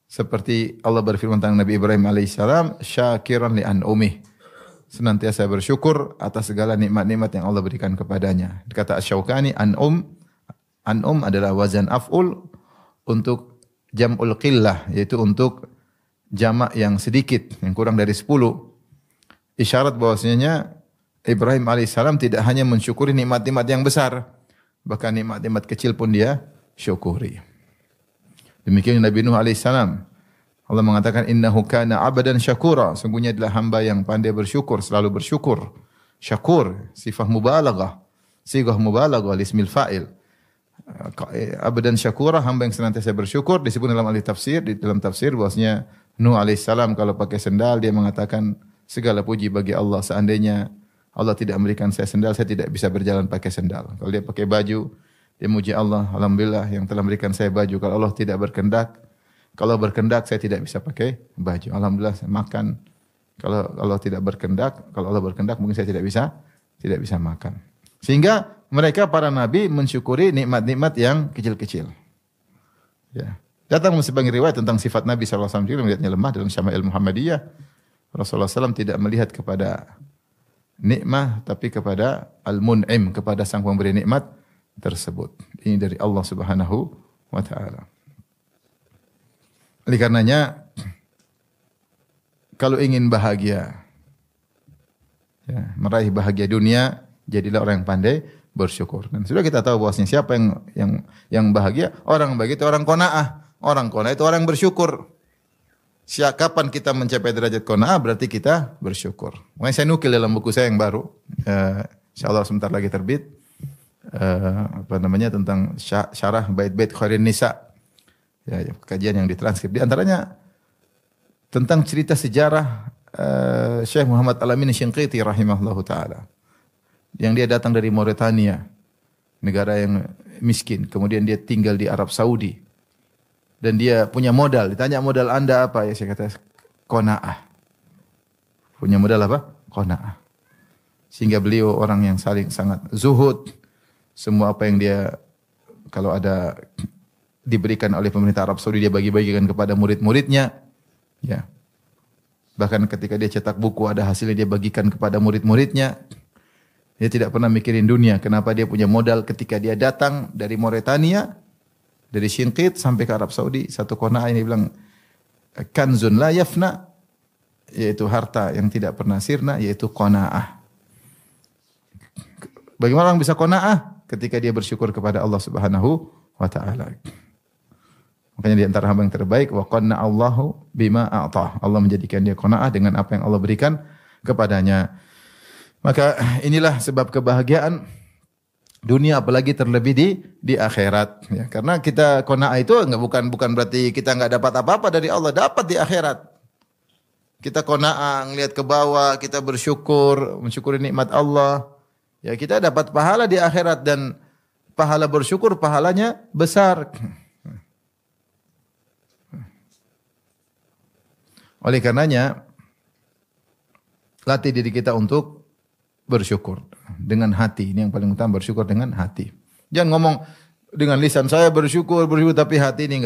seperti Allah berfirman tentang Nabi Ibrahim alaihissalam, syakiran li an'umih. Senantiasa bersyukur atas segala nikmat-nikmat yang Allah berikan kepadanya. Kata Asy-Syaukani, an'um adalah wazan af'ul untuk jam'ul qillah, yaitu untuk jamak yang sedikit, yang kurang dari 10. Isyarat bahwasanya Ibrahim alaihissalam tidak hanya mensyukuri nikmat-nikmat yang besar, bahkan nikmat-nikmat kecil pun dia syukuri. Demikian Nabi Nuh alaihissalam. Allah mengatakan innahu kana 'abdan syakura, sungguhnya adalah hamba yang pandai bersyukur, selalu bersyukur. Syakur, sifat mubalaghah, sigah mubalaghah ismil fa'il. 'Abdan syakura, hamba yang senantiasa bersyukur. Disebut dalam ahli tafsir, di dalam tafsir bahwasanya Nuh alaihissalam kalau pakai sendal dia mengatakan segala puji bagi Allah, seandainya Allah tidak memberikan saya sendal, saya tidak bisa berjalan pakai sendal. Kalau dia pakai baju, dia muji Allah, alhamdulillah yang telah memberikan saya baju. Kalau Allah tidak berkehendak, kalau berkehendak saya tidak bisa pakai baju. Alhamdulillah saya makan. Kalau Allah tidak berkehendak, kalau Allah berkehendak mungkin saya tidak bisa makan. Sehingga mereka para nabi mensyukuri nikmat-nikmat yang kecil-kecil. Ya. Datang sebagai riwayat tentang sifat Nabi sallallahu alaihi wasallam melihatnya lemah dalam Syama'il Muhammadiyah. Rasulullah SAW tidak melihat kepada nikmah tapi kepada al-mun'im, kepada sang pemberi nikmat tersebut. Ini dari Allah Subhanahu wa taala. Oleh karenanya kalau ingin bahagia, ya, meraih bahagia dunia, jadilah orang yang pandai bersyukur. Dan sudah kita tahu bahwasanya siapa yang bahagia, orang bahagia itu orang qanaah. Orang qanaah itu orang yang bersyukur. Kapan kita mencapai derajat qanaah berarti kita bersyukur. Makanya saya nukil dalam buku saya yang baru, insyaallah sebentar lagi terbit, tentang syarah bait-bait khairin nisa. Ya, kajian yang ditranskrip. Di antaranya tentang cerita sejarah Syekh Muhammad Al-Amin Syinqiti rahimahullahu taala. Yang dia datang dari Mauritania, negara yang miskin. Kemudian dia tinggal di Arab Saudi. Dan dia punya modal. Ditanya modal Anda apa? Ya saya kata qanaah. Punya modal apa? Qanaah. Sehingga beliau orang yang sangat zuhud. Semua apa yang dia kalau ada diberikan oleh pemerintah Arab Saudi dia bagi-bagikan kepada murid-muridnya. Ya. Bahkan ketika dia cetak buku ada hasilnya dia bagikan kepada murid-muridnya. Dia tidak pernah mikirin dunia. Kenapa dia punya modal ketika dia datang dari Mauritania, dari Shinqit sampai ke Arab Saudi, satu qanaah ini bilang kanzun la yafna, yaitu harta yang tidak pernah sirna, yaitu qanaah. Bagaimana orang bisa qanaah? Ketika dia bersyukur kepada Allah Subhanahu wa taala. Makanya di antara hamba yang terbaik wa qanna Allahu bima a'tah. Allah menjadikan dia qanaah dengan apa yang Allah berikan kepadanya. Maka inilah sebab kebahagiaan dunia apalagi terlebih di akhirat ya. Karena kita qanaah itu bukan berarti kita enggak dapat apa-apa dari Allah, dapat di akhirat. Kita qanaah ngelihat ke bawah, kita bersyukur, mensyukuri nikmat Allah. Ya kita dapat pahala di akhirat dan pahala bersyukur pahalanya besar. Oleh karenanya latih diri kita untuk bersyukur dengan hati. Ini yang paling utama, bersyukur dengan hati. Jangan ngomong dengan lisan saya bersyukur tapi hati ini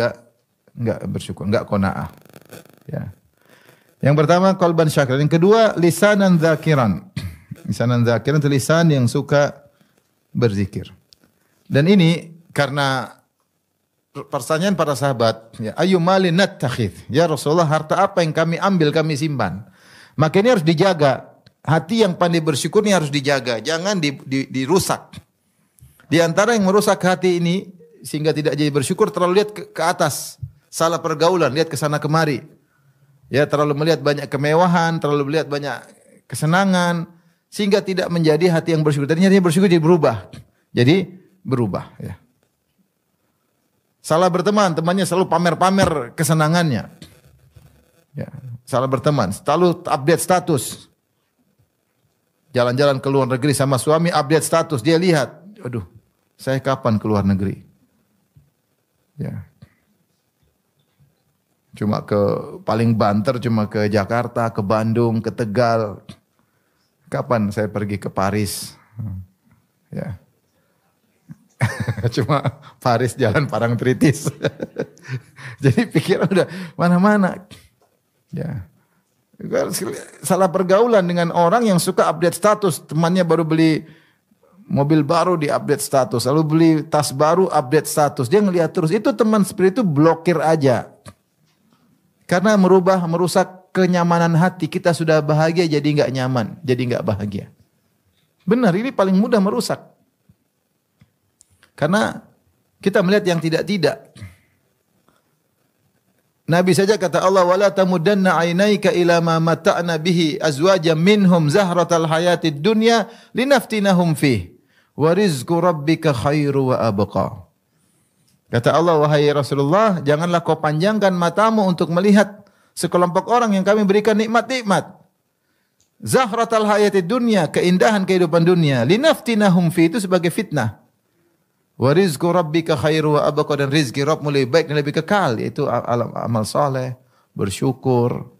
enggak bersyukur, enggak qanaah. Ya. Yang pertama qalban syakiran, yang kedua lisanan dzakiran. Lisanan dzakiran itu lisan yang suka berzikir. Dan ini karena pertanyaan para sahabat, ya ayu malin nattakhidh? Ya Rasulullah, harta apa yang kami ambil, kami simpan? Maka ini harus dijaga. Hati yang pandai bersyukur ini harus dijaga, jangan dirusak. Di antara yang merusak hati ini sehingga tidak jadi bersyukur, terlalu lihat ke atas, salah pergaulan, lihat ke sana kemari. Ya, terlalu melihat banyak kemewahan, terlalu melihat banyak kesenangan sehingga tidak menjadi hati yang bersyukur. Tadinya hati yang bersyukur jadi berubah. Jadi berubah, ya. Salah berteman, temannya selalu pamer-pamer kesenangannya. Ya, salah berteman, selalu update status. Jalan-jalan ke luar negeri sama suami, update status. Dia lihat, aduh, saya kapan ke luar negeri? Ya. Cuma paling banter cuma ke Jakarta, ke Bandung, ke Tegal. Kapan saya pergi ke Paris? Ya. Cuma Paris jalan Parangtritis. Jadi pikiran udah mana-mana. Ya. Salah pergaulan dengan orang yang suka update status. Temannya baru beli mobil baru, di update status. Lalu beli tas baru, update status. Dia ngelihat terus. Itu teman seperti itu blokir aja. Karena merusak kenyamanan hati. Kita sudah bahagia jadi enggak nyaman, jadi enggak bahagia. Benar, ini paling mudah merusak. Karena kita melihat yang tidak-tidak. Nabi saja kata Allah, wala tamuddanna 'ainaika ila ma mata'na bihi azwajan minhum zahratal hayatid dunya linaftinahum fih wa rizqu rabbika khairu wa abqa. Kata Allah, wahai Rasulullah, janganlah kau panjangkan matamu untuk melihat sekelompok orang yang kami berikan nikmat-nikmat. Zahratal hayatid dunya, keindahan kehidupan dunia, linaftinahum fih, itu sebagai fitnah. Wa rizqu rabbika khairu wa abqa, dan rizki Rabbmu lebih baik dan lebih kekal, yaitu amal saleh, bersyukur.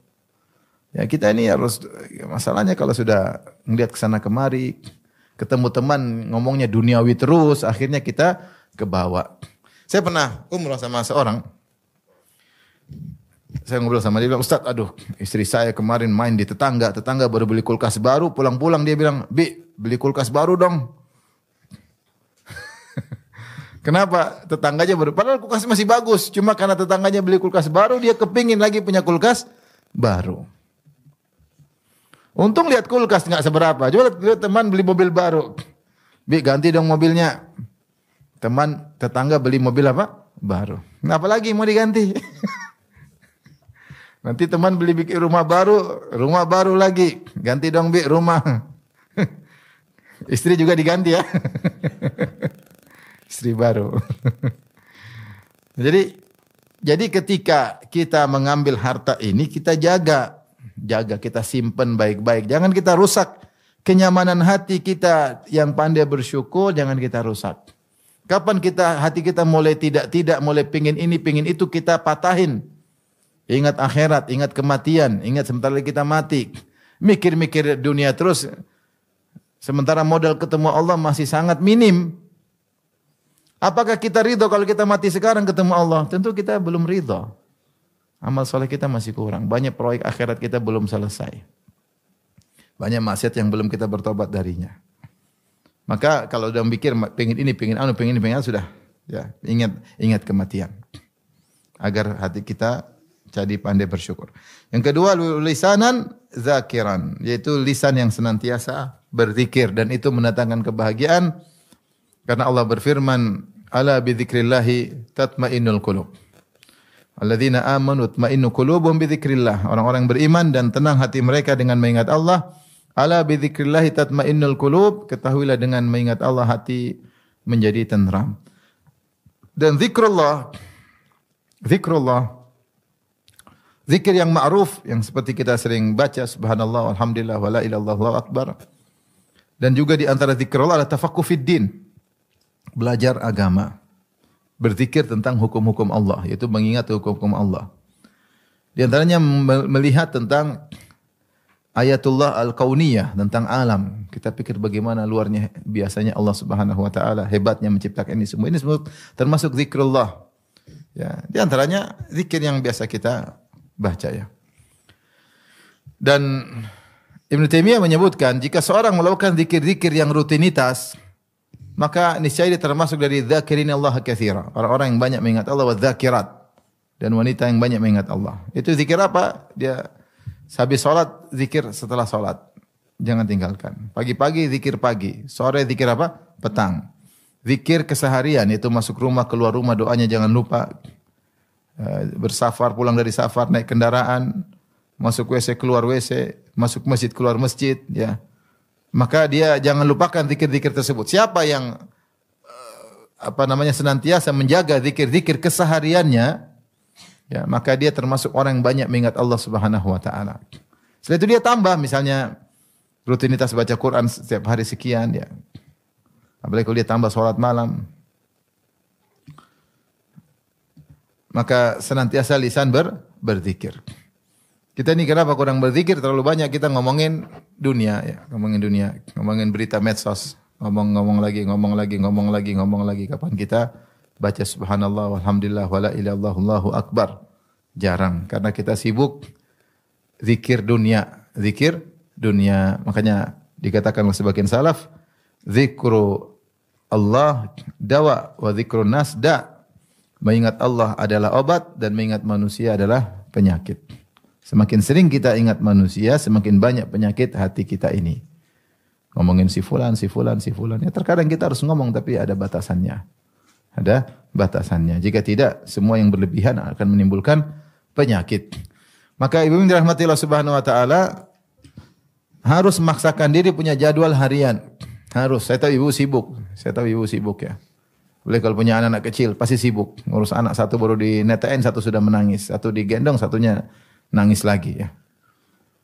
Ya, kita ini harus, masalahnya kalau sudah ngelihat kesana kemari, ketemu teman ngomongnya duniawi terus, akhirnya kita kebawa. Saya pernah umrah sama seorang, saya ngobrol sama dia, bilang, Ustaz, aduh, istri saya kemarin main di tetangga baru beli kulkas baru, pulang-pulang dia bilang, Bi, beli kulkas baru dong. Kenapa? Tetangganya baru, padahal kulkas masih bagus. Cuma karena tetangganya beli kulkas baru, dia kepingin lagi punya kulkas baru. Untung lihat kulkas nggak seberapa. Coba lihat teman beli mobil baru. Bi, ganti dong mobilnya. Tetangga beli mobil apa? Baru. Nah, apalagi mau diganti? Nanti teman beli rumah baru lagi. Ganti dong, Bi, rumah. Istri juga diganti ya. Istri baru. Jadi ketika kita mengambil harta ini, kita jaga, kita simpan baik-baik. Jangan kita rusak kenyamanan hati kita yang pandai bersyukur, jangan kita rusak. Kapan hati kita mulai tidak mulai pingin ini, pingin itu, kita patahin. Ingat akhirat, ingat kematian, ingat sebentar lagi kita mati. Mikir-mikir dunia terus, sementara modal ketemu Allah masih sangat minim. Apakah kita ridho kalau kita mati sekarang ketemu Allah? Tentu kita belum ridho. Amal soleh kita masih kurang. Banyak proyek akhirat kita belum selesai. Banyak maksiat yang belum kita bertobat darinya. Maka kalau udah mikir pengen ini, pengen ini, sudah. Ya, ingat kematian. Agar hati kita jadi pandai bersyukur. Yang kedua, lisanan zakiran. Yaitu lisan yang senantiasa berzikir. Dan itu mendatangkan kebahagiaan. Karena Allah berfirman, ala bidzikrillahi tatmainnul qulub. Alladzina amanu tatmainnu qulubuhum bidzikrillah. Orang-orang beriman dan tenang hati mereka dengan mengingat Allah. Ala bidzikrillahi tatmainnul qulub. Ketahuilah dengan mengingat Allah hati menjadi tenteram. Dan zikrullah, zikir yang ma'ruf, yang seperti kita sering baca, subhanallah, alhamdulillah, wa la ilaha illallah, Allahu akbar. Dan juga di antara zikrullah adalah tafaqquh fid din. Belajar agama, berzikir tentang hukum-hukum Allah, yaitu mengingat hukum-hukum Allah. Di antaranya melihat tentang ayatullah al-kauniyah, tentang alam. Kita pikir bagaimana luarnya biasanya Allah Subhanahu wa taala, hebatnya menciptakan ini semua. Ini semua termasuk zikrullah. Ya, di antaranya zikir yang biasa kita baca ya. Dan Ibnu Taimiyah menyebutkan jika seorang melakukan zikir-zikir yang rutinitas, maka niscaya dia termasuk dari dzakirin Allah katsira, orang-orang yang banyak mengingat Allah, wa dzakirat, dan wanita yang banyak mengingat Allah. Itu zikir apa? Dia habis salat zikir setelah salat. Jangan tinggalkan. Pagi-pagi zikir pagi, sore zikir apa? Petang. Zikir keseharian, itu masuk rumah, keluar rumah doanya jangan lupa. Bersafar, pulang dari safar, naik kendaraan, masuk WC, keluar WC, masuk masjid, keluar masjid, ya. Maka dia jangan lupakan zikir-zikir tersebut. Siapa yang senantiasa menjaga zikir-zikir kesehariannya, ya, maka dia termasuk orang yang banyak mengingat Allah Subhanahu wa taala. Setelah itu dia tambah, misalnya rutinitas baca Quran setiap hari sekian, ya. Apalagi kalau dia tambah salat malam. Maka senantiasa lisan berzikir. Kita ini kenapa kurang berzikir? Terlalu banyak kita ngomongin dunia, ya, ngomongin berita medsos, ngomong lagi. Kapan kita baca subhanallah, walhamdulillah, wala ilaha illallah, Allahu akbar? Jarang, karena kita sibuk zikir dunia. Makanya dikatakan oleh sebagian salaf, zikru Allah dawa wa zikrun nas da. Mengingat Allah adalah obat dan mengingat manusia adalah penyakit. Semakin sering kita ingat manusia, semakin banyak penyakit hati kita ini. Ngomongin si fulan. Ya, terkadang kita harus ngomong tapi ada batasannya. Jika tidak, semua yang berlebihan akan menimbulkan penyakit. Maka ibu yang dirahmati Allah Subhanahu wa taala harus memaksakan diri punya jadwal harian. Harus. Saya tahu ibu sibuk. Ya. Boleh kalau punya anak-anak kecil pasti sibuk. Ngurus anak satu baru dinetain, satu sudah menangis, satu digendong, satunya nangis lagi ya.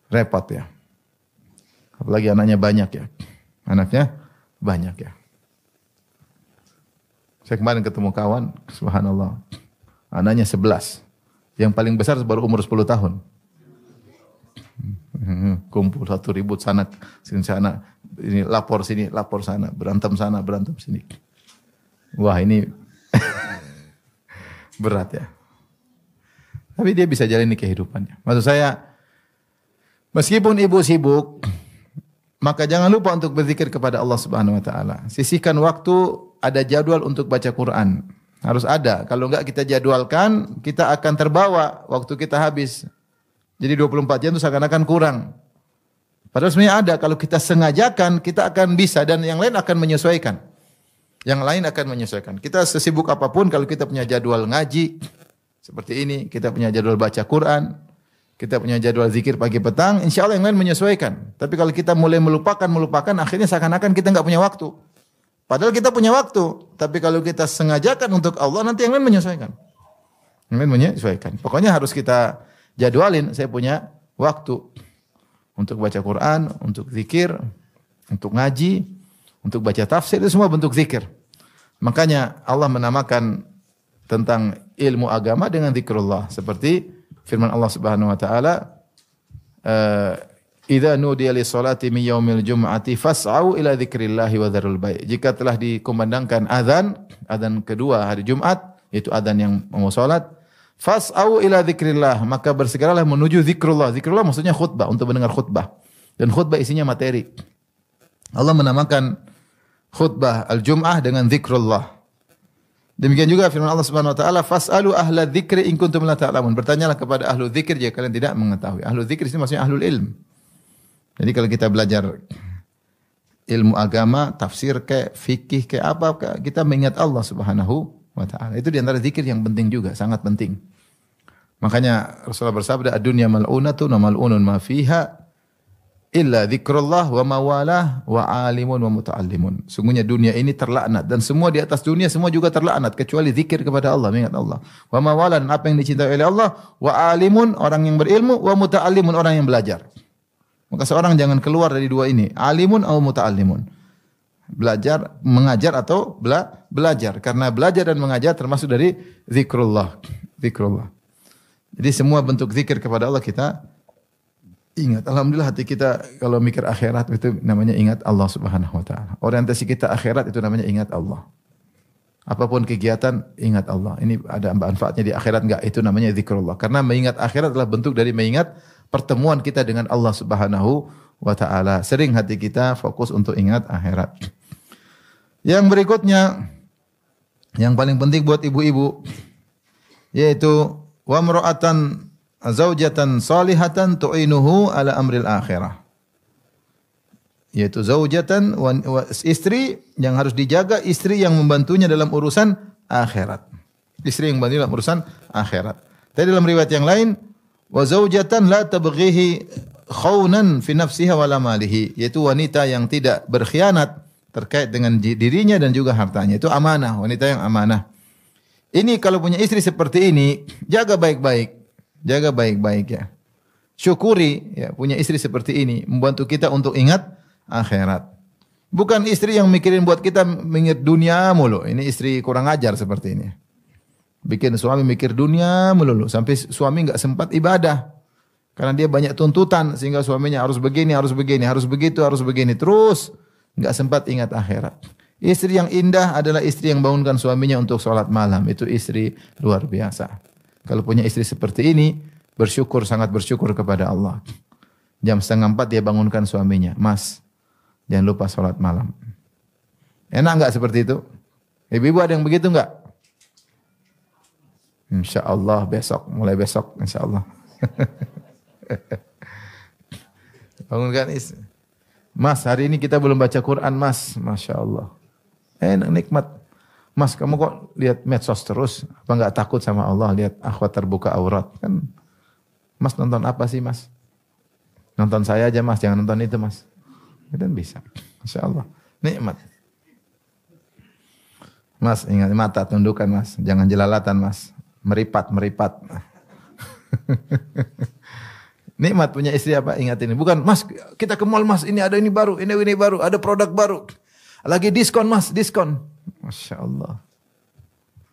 Repot ya. Apalagi anaknya banyak ya. Anaknya banyak ya. Saya kemarin ketemu kawan, subhanallah. Anaknya 11. Yang paling besar baru umur 10 tahun. Kumpul satu ribut sana, sini sana, ini lapor sini, lapor sana, berantem sini. Wah ini berat ya. Tapi dia bisa jalani kehidupannya. Maksud saya, meskipun ibu sibuk, maka jangan lupa untuk berzikir kepada Allah Subhanahu wa taala. Sisihkan waktu, ada jadwal untuk baca Quran. Harus ada. Kalau enggak kita jadwalkan, kita akan terbawa waktu kita habis. Jadi 24 jam itu seakan-akan kurang. Padahal sebenarnya ada. Kalau kita sengajakan, kita akan bisa dan yang lain akan menyesuaikan. Kita sesibuk apapun kalau kita punya jadwal ngaji seperti ini, kita punya jadwal baca Quran, kita punya jadwal zikir pagi petang, insya Allah yang lain menyesuaikan. Tapi kalau kita mulai melupakan, akhirnya seakan-akan kita enggak punya waktu. Padahal kita punya waktu, tapi kalau kita sengajakan untuk Allah, nanti yang lain menyesuaikan. Pokoknya harus kita jadwalin, saya punya waktu untuk baca Quran, untuk zikir, untuk ngaji, untuk baca tafsir, itu semua bentuk zikir. Makanya Allah menamakan tentang ilmu agama dengan zikrullah. Seperti firman Allah Subhanahu wa taala, idza nudiya lis-salati min yaumil jum'ati fas'au ila dzikrillahi wa dzarul bai'. Jika telah dikumandangkan azan kedua hari Jumat, yaitu azan yang mau salat, fas'au ila dzikrillah, maka bersegeralah menuju zikrullah. Zikrullah maksudnya khutbah, untuk mendengar khutbah. Dan khutbah isinya materi. Allah menamakan khutbah al-Jum'ah dengan zikrullah. Demikian juga firman Allah Subhanahu wa taala, fas'alu ahla dzikri in kuntum la ta'lamun. Bertanyalah kepada ahlu dzikir jika kalian tidak mengetahui. Ahlu dzikir ini maksudnya ahlul ilm. Jadi kalau kita belajar ilmu agama, tafsir kayak fikih kayak apa, kita mengingat Allah Subhanahu wa taala. Itu di antara zikir yang penting juga, sangat penting. Makanya Rasulullah bersabda, ad-dunya mal'unatun wa mal'unun ma fiha illa dzikrullah wa mawalah wa alimun wa muta'allimun. Sungguhnya dunia ini terlaknat dan semua di atas dunia semua juga terlaknat kecuali zikir kepada Allah, mengingat Allah. Wa mawalah, dan apa yang dicintai oleh Allah, wa alimun, orang yang berilmu, wa muta'allimun, orang yang belajar. Maka seorang jangan keluar dari dua ini, alimun atau muta'allimun. Belajar, mengajar atau belajar. Karena belajar dan mengajar termasuk dari zikrullah. Jadi semua bentuk zikir kepada Allah kita ingat. Alhamdulillah hati kita kalau mikir akhirat itu namanya ingat Allah Subhanahu wa taala. Orientasi kita akhirat itu namanya ingat Allah. Apapun kegiatan ingat Allah. Ini ada manfaatnya di akhirat enggak? Itu namanya zikrullah. Karena mengingat akhirat adalah bentuk dari mengingat pertemuan kita dengan Allah Subhanahu wa taala. Sering hati kita fokus untuk ingat akhirat. Yang berikutnya yang paling penting buat ibu-ibu yaitu wa mar'atan zaujatan salihatan tu'inuhu ala amril akhirah. Yaitu zaujatan, istri yang harus dijaga, istri yang membantunya dalam urusan akhirat. Istri yang membantu dalam urusan akhirat. Tapi dalam riwayat yang lain, wa zaujatan la tabghihi khawnan fi nafsiha wala malihi, yaitu wanita yang tidak berkhianat terkait dengan dirinya dan juga hartanya. Itu amanah, wanita yang amanah. Ini kalau punya istri seperti ini, jaga baik-baik. Jaga baik-baik ya. Syukuri ya punya istri seperti ini, membantu kita untuk ingat akhirat. Bukan istri yang mikirin buat kita mengingat dunia mulu. Ini istri kurang ajar seperti ini. Bikin suami mikir dunia mulu sampai suami enggak sempat ibadah. Karena dia banyak tuntutan sehingga suaminya harus begini, harus begini, harus begitu, harus begini terus enggak sempat ingat akhirat. Istri yang indah adalah istri yang bangunkan suaminya untuk sholat malam. Itu istri luar biasa. Kalau punya istri seperti ini, bersyukur, sangat bersyukur kepada Allah. Jam 3:30 dia bangunkan suaminya. Mas, jangan lupa sholat malam. Enak enggak seperti itu? Ibu-ibu ada yang begitu enggak? InsyaAllah besok, mulai besok insyaAllah. Bangunkan istri. Mas, hari ini kita belum baca Quran, Mas. Masya Allah. Enak, nikmat. Mas, kamu kok lihat medsos terus? Apa enggak takut sama Allah lihat akhwat terbuka aurat? Kan Mas nonton apa sih mas? Nonton saya aja mas, jangan nonton itu mas. Dan bisa. Masya Allah. Nikmat. Mas ingat mata tundukkan mas. Jangan jelalatan mas. Meripat. Nikmat punya istri apa? Ingat ini. Bukan mas kita ke mall mas. Ini ada ini baru. Ini baru. Ada produk baru. Lagi diskon mas. Diskon. Masya Allah.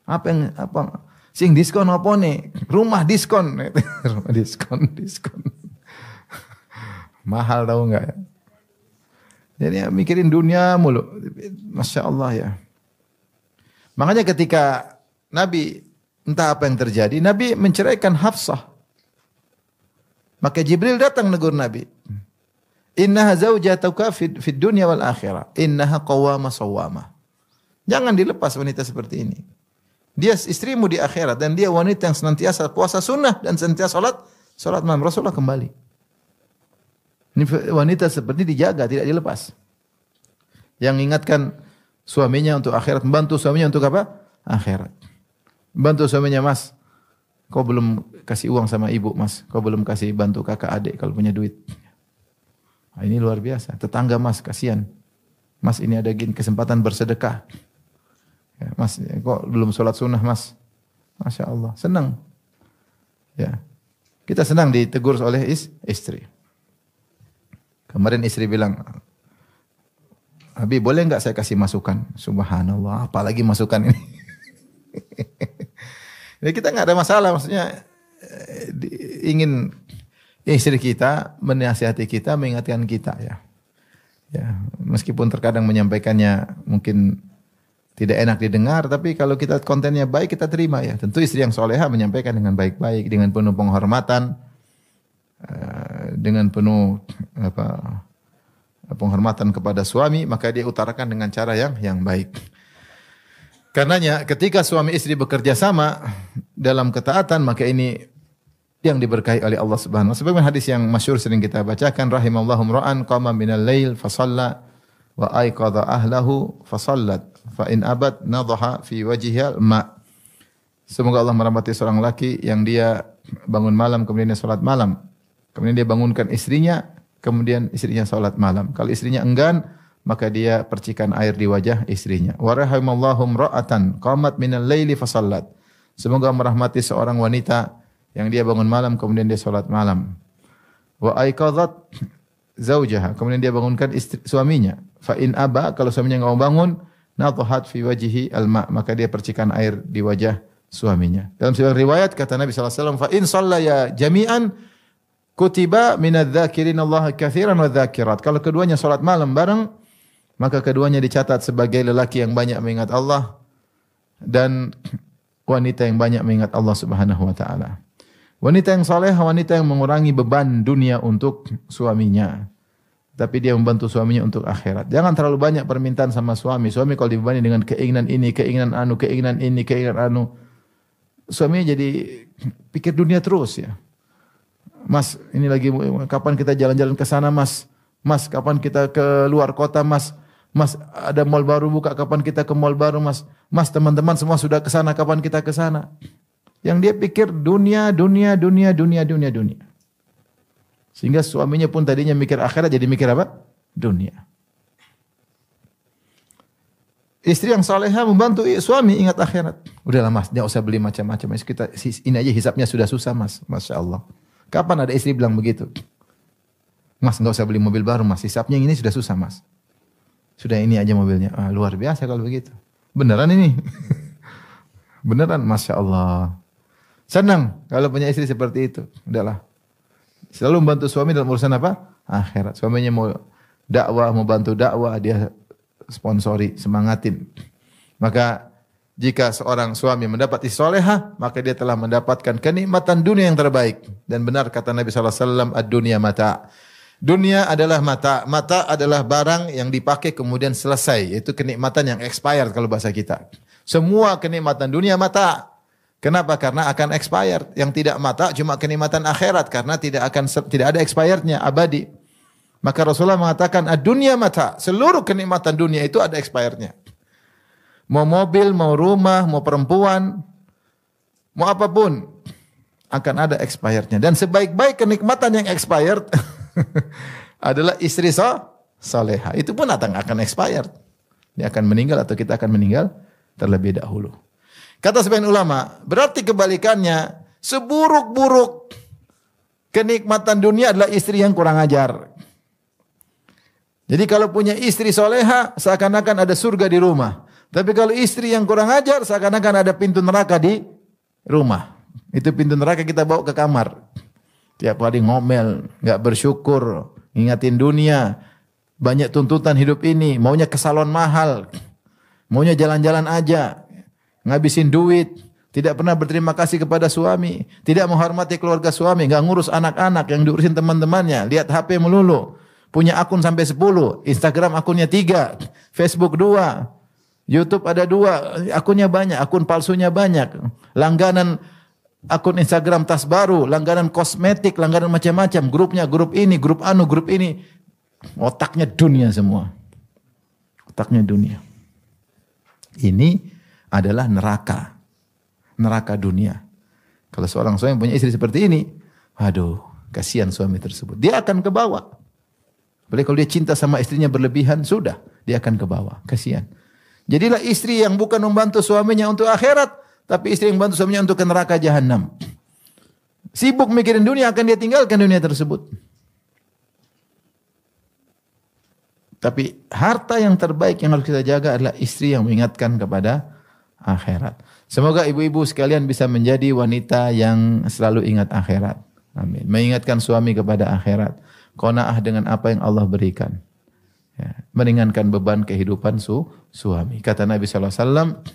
Apa? Sing diskon apa nih? Rumah diskon. Rumah diskon. Mahal tahu enggak ya? Jadi ya, mikirin dunia mulu. Masya Allah ya. Makanya ketika Nabi entah apa yang terjadi, Nabi menceraikan Hafsah. Maka Jibril datang negur Nabi. Innaha zaujatuka fid dunya wal akhirah. Innaha qawwama sawwama. Jangan dilepas wanita seperti ini. Dia istrimu di akhirat dan dia wanita yang senantiasa puasa sunnah dan senantiasa salat malam. Rasulullah kembali. Ini wanita seperti dijaga, tidak dilepas. Yang ingatkan suaminya untuk akhirat, membantu suaminya untuk apa? Akhirat. Bantu suaminya, mas. Kau belum kasih uang sama ibu, mas. Kau belum kasih bantu kakak adik kalau punya duit. Nah, ini luar biasa. Tetangga, mas, kasihan. Mas, ini ada kesempatan bersedekah. Ya, mas, kok belum sholat sunnah, mas? Masya Allah, senang. Ya, kita senang ditegur oleh istri. Kemarin istri bilang, Abi boleh enggak saya kasih masukan? Subhanallah, apalagi masukan ini. Jadi kita enggak ada masalah, maksudnya ingin istri kita menasihati kita, mengingatkan kita ya. Ya, meskipun terkadang menyampaikannya mungkin tidak enak didengar, tapi kalau kita kontennya baik kita terima ya. Tentu istri yang soleha menyampaikan dengan baik-baik, dengan penuh penghormatan, dengan penuh penghormatan kepada suami, maka dia utarakan dengan cara yang baik. Karenanya ketika suami istri bekerja sama dalam ketaatan, maka ini yang diberkahi oleh Allah Subhanahu wa taala. Sebagaimana hadis yang masyhur sering kita bacakan, rahimallahu ra'an qama minal lail fa shalla wa aiqadha ahlahu fa shallat fa in abad nadhaha fi wajhiha ma. Semoga Allah merahmati seorang laki yang dia bangun malam kemudian dia salat malam. Kemudian dia bangunkan istrinya, kemudian istrinya salat malam. Kalau istrinya enggan, maka dia percikan air di wajah istrinya. Wa rahimallahu ra'atan qamat minal laili fa shallat. Semoga merahmati seorang wanita yang dia bangun malam kemudian dia salat malam. Wa aiqadhat zaujaha, kemudian dia bangunkan suaminya. Fa in aba, kalau suaminya enggak mau bangun, nadhahat fi wajhihi alma, maka dia percikan air di wajah suaminya. Dalam sebuah riwayat kata Nabi sallallahu alaihi wasallam, fa in shallaya jami'an kutiba minadz-dzakirin Allah katsiran wa dzakirat. Kalau keduanya salat malam bareng, maka keduanya dicatat sebagai lelaki yang banyak mengingat Allah dan wanita yang banyak mengingat Allah Subhanahu wa taala. Wanita yang saleh, wanita yang mengurangi beban dunia untuk suaminya. Tapi dia membantu suaminya untuk akhirat. Jangan terlalu banyak permintaan sama suami. Suami kalau dibebani dengan keinginan ini, keinginan anu, keinginan ini, keinginan anu, suaminya jadi pikir dunia terus ya. Mas, ini lagi kapan kita jalan-jalan ke sana, Mas? Mas, kapan kita ke luar kota, Mas? Mas, ada mall baru buka, kapan kita ke mall baru, Mas? Mas, teman-teman semua sudah ke sana, kapan kita ke sana? Yang dia pikir dunia. Sehingga suaminya pun tadinya mikir akhirat jadi mikir apa? Dunia. Istri yang salehah membantu suami ingat akhirat. Udahlah mas, jangan usah beli macam-macam. Ini aja hisapnya sudah susah mas. Masya Allah. Kapan ada istri bilang begitu? Mas enggak usah beli mobil baru mas, hisapnya ini sudah susah mas. Sudah ini aja mobilnya. Ah, luar biasa kalau begitu. Beneran ini. Beneran, Masya Allah. Senang kalau punya istri seperti itu. Udahlah. Selalu membantu suami dalam urusan apa? Akhirat. Suaminya mau dakwah, mau bantu dakwah, dia sponsori, semangatin. Maka jika seorang suami mendapat istri salehah, maka dia telah mendapatkan kenikmatan dunia yang terbaik. Dan benar kata Nabi SAW, ad-dunya mata'. Dunia adalah mata. Mata adalah barang yang dipakai kemudian selesai. Itu kenikmatan yang expired kalau bahasa kita. Semua kenikmatan dunia mata. Kenapa? Karena akan expired. Yang tidak mata cuma kenikmatan akhirat karena tidak ada expirednya, abadi. Maka Rasulullah mengatakan ad-dunya mata. Seluruh kenikmatan dunia itu ada expirednya. Mau mobil, mau rumah, mau perempuan, mau apapun. akan ada expirednya. Dan sebaik-baik kenikmatan yang expired adalah istri soleha. Itu pun akan expired. Dia akan meninggal atau kita akan meninggal terlebih dahulu. Kata sebagian ulama, berarti kebalikannya, seburuk-buruk kenikmatan dunia adalah istri yang kurang ajar. Jadi kalau punya istri soleha, seakan-akan ada surga di rumah. Tapi kalau istri yang kurang ajar, seakan-akan ada pintu neraka di rumah. Itu pintu neraka kita bawa ke kamar. Tiap hari ngomel, nggak bersyukur, ngingatin dunia, banyak tuntutan hidup ini, maunya ke salon mahal, maunya jalan-jalan aja, ngabisin duit, tidak pernah berterima kasih kepada suami, tidak menghormati keluarga suami, nggak ngurus anak-anak yang diurusin teman-temannya, lihat HP melulu, punya akun sampai 10, Instagram akunnya 3, Facebook 2, YouTube ada 2, akunnya banyak, akun palsunya banyak, langganan akun Instagram tas baru, langganan kosmetik, langganan macam-macam, grupnya grup ini, grup anu, grup ini. Otaknya dunia semua. Otaknya dunia. Ini adalah neraka. Neraka dunia. Kalau seorang suami punya istri seperti ini, waduh, kasihan suami tersebut. Dia akan ke bawah. Apalagi kalau dia cinta sama istrinya berlebihan, sudah, dia akan ke bawah. Kasihan. Jadilah istri yang bukan membantu suaminya untuk akhirat, tapi istri yang bantu suaminya untuk ke neraka jahanam. Sibuk mikirin dunia, akan dia tinggalkan dunia tersebut. Tapi harta yang terbaik yang harus kita jaga adalah istri yang mengingatkan kepada akhirat. Semoga ibu-ibu sekalian bisa menjadi wanita yang selalu ingat akhirat. Amin. Mengingatkan suami kepada akhirat. Qanaah dengan apa yang Allah berikan. Ya. Meringankan beban kehidupan suami. Kata Nabi SAW,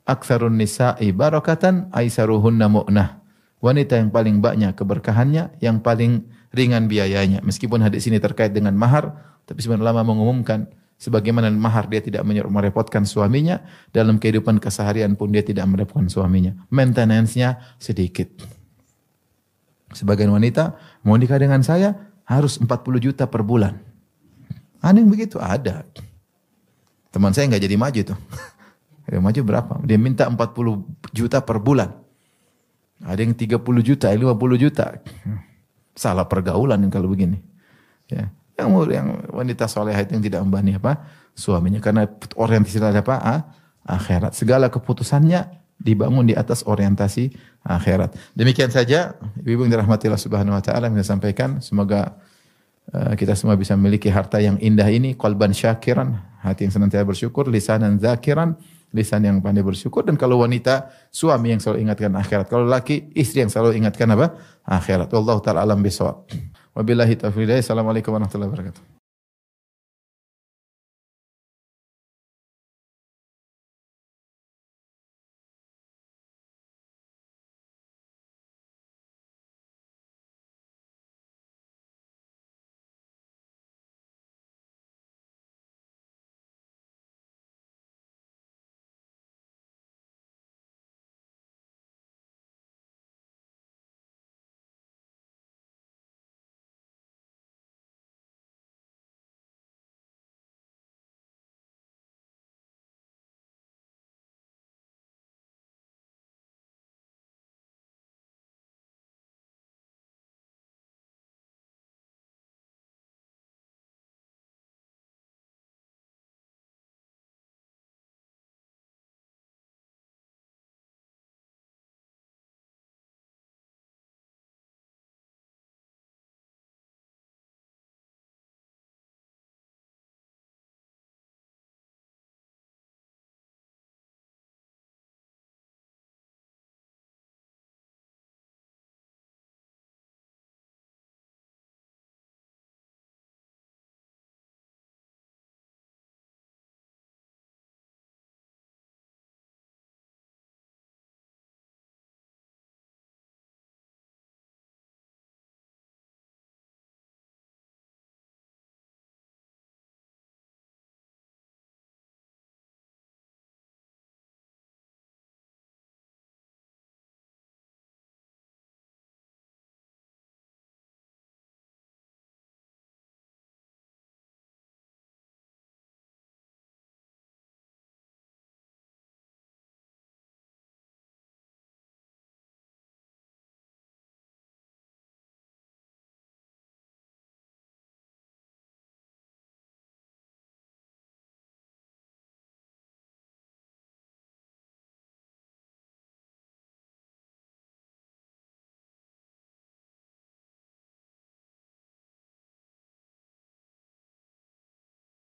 aktsarun nisa'i barakatan aisaruhunna mu'nah. Wanita yang paling banyak keberkahannya, yang paling ringan biayanya. Meskipun hadis ini terkait dengan mahar, tapi sebenarnya ulama mengumumkan sebagaimana mahar dia tidak merepotkan suaminya, dalam kehidupan keseharian pun dia tidak merepotkan suaminya. Maintenance-nya sedikit. Sebagian wanita mau nikah dengan saya harus 40 juta per bulan. Ada yang begitu? Ada. Teman saya nggak jadi maju tuh. Dia maju berapa? Dia minta 40 juta per bulan. Ada yang 30 juta, 50 juta. Salah pergaulan kalau begini. Ya. Yang wanita solehah yang tidak membani apa? Suaminya. Karena orientasinya apa? Akhirat. Segala keputusannya dibangun di atas orientasi akhirat. Demikian saja. Ibu yang dirahmati Allah Subhanahu Wa Taala yang saya sampaikan. Semoga kita semua bisa memiliki harta yang indah ini. Qalban syakiran. Hati yang senantiasa bersyukur. Lisanan zakiran. Lisan yang pandai bersyukur. Dan kalau wanita, suami yang selalu ingatkan akhirat. Kalau laki, istri yang selalu ingatkan apa? Akhirat. Wallahu ta'ala alam bisawab. Wabillahi taufiq. Assalamualaikum warahmatullahi wabarakatuh.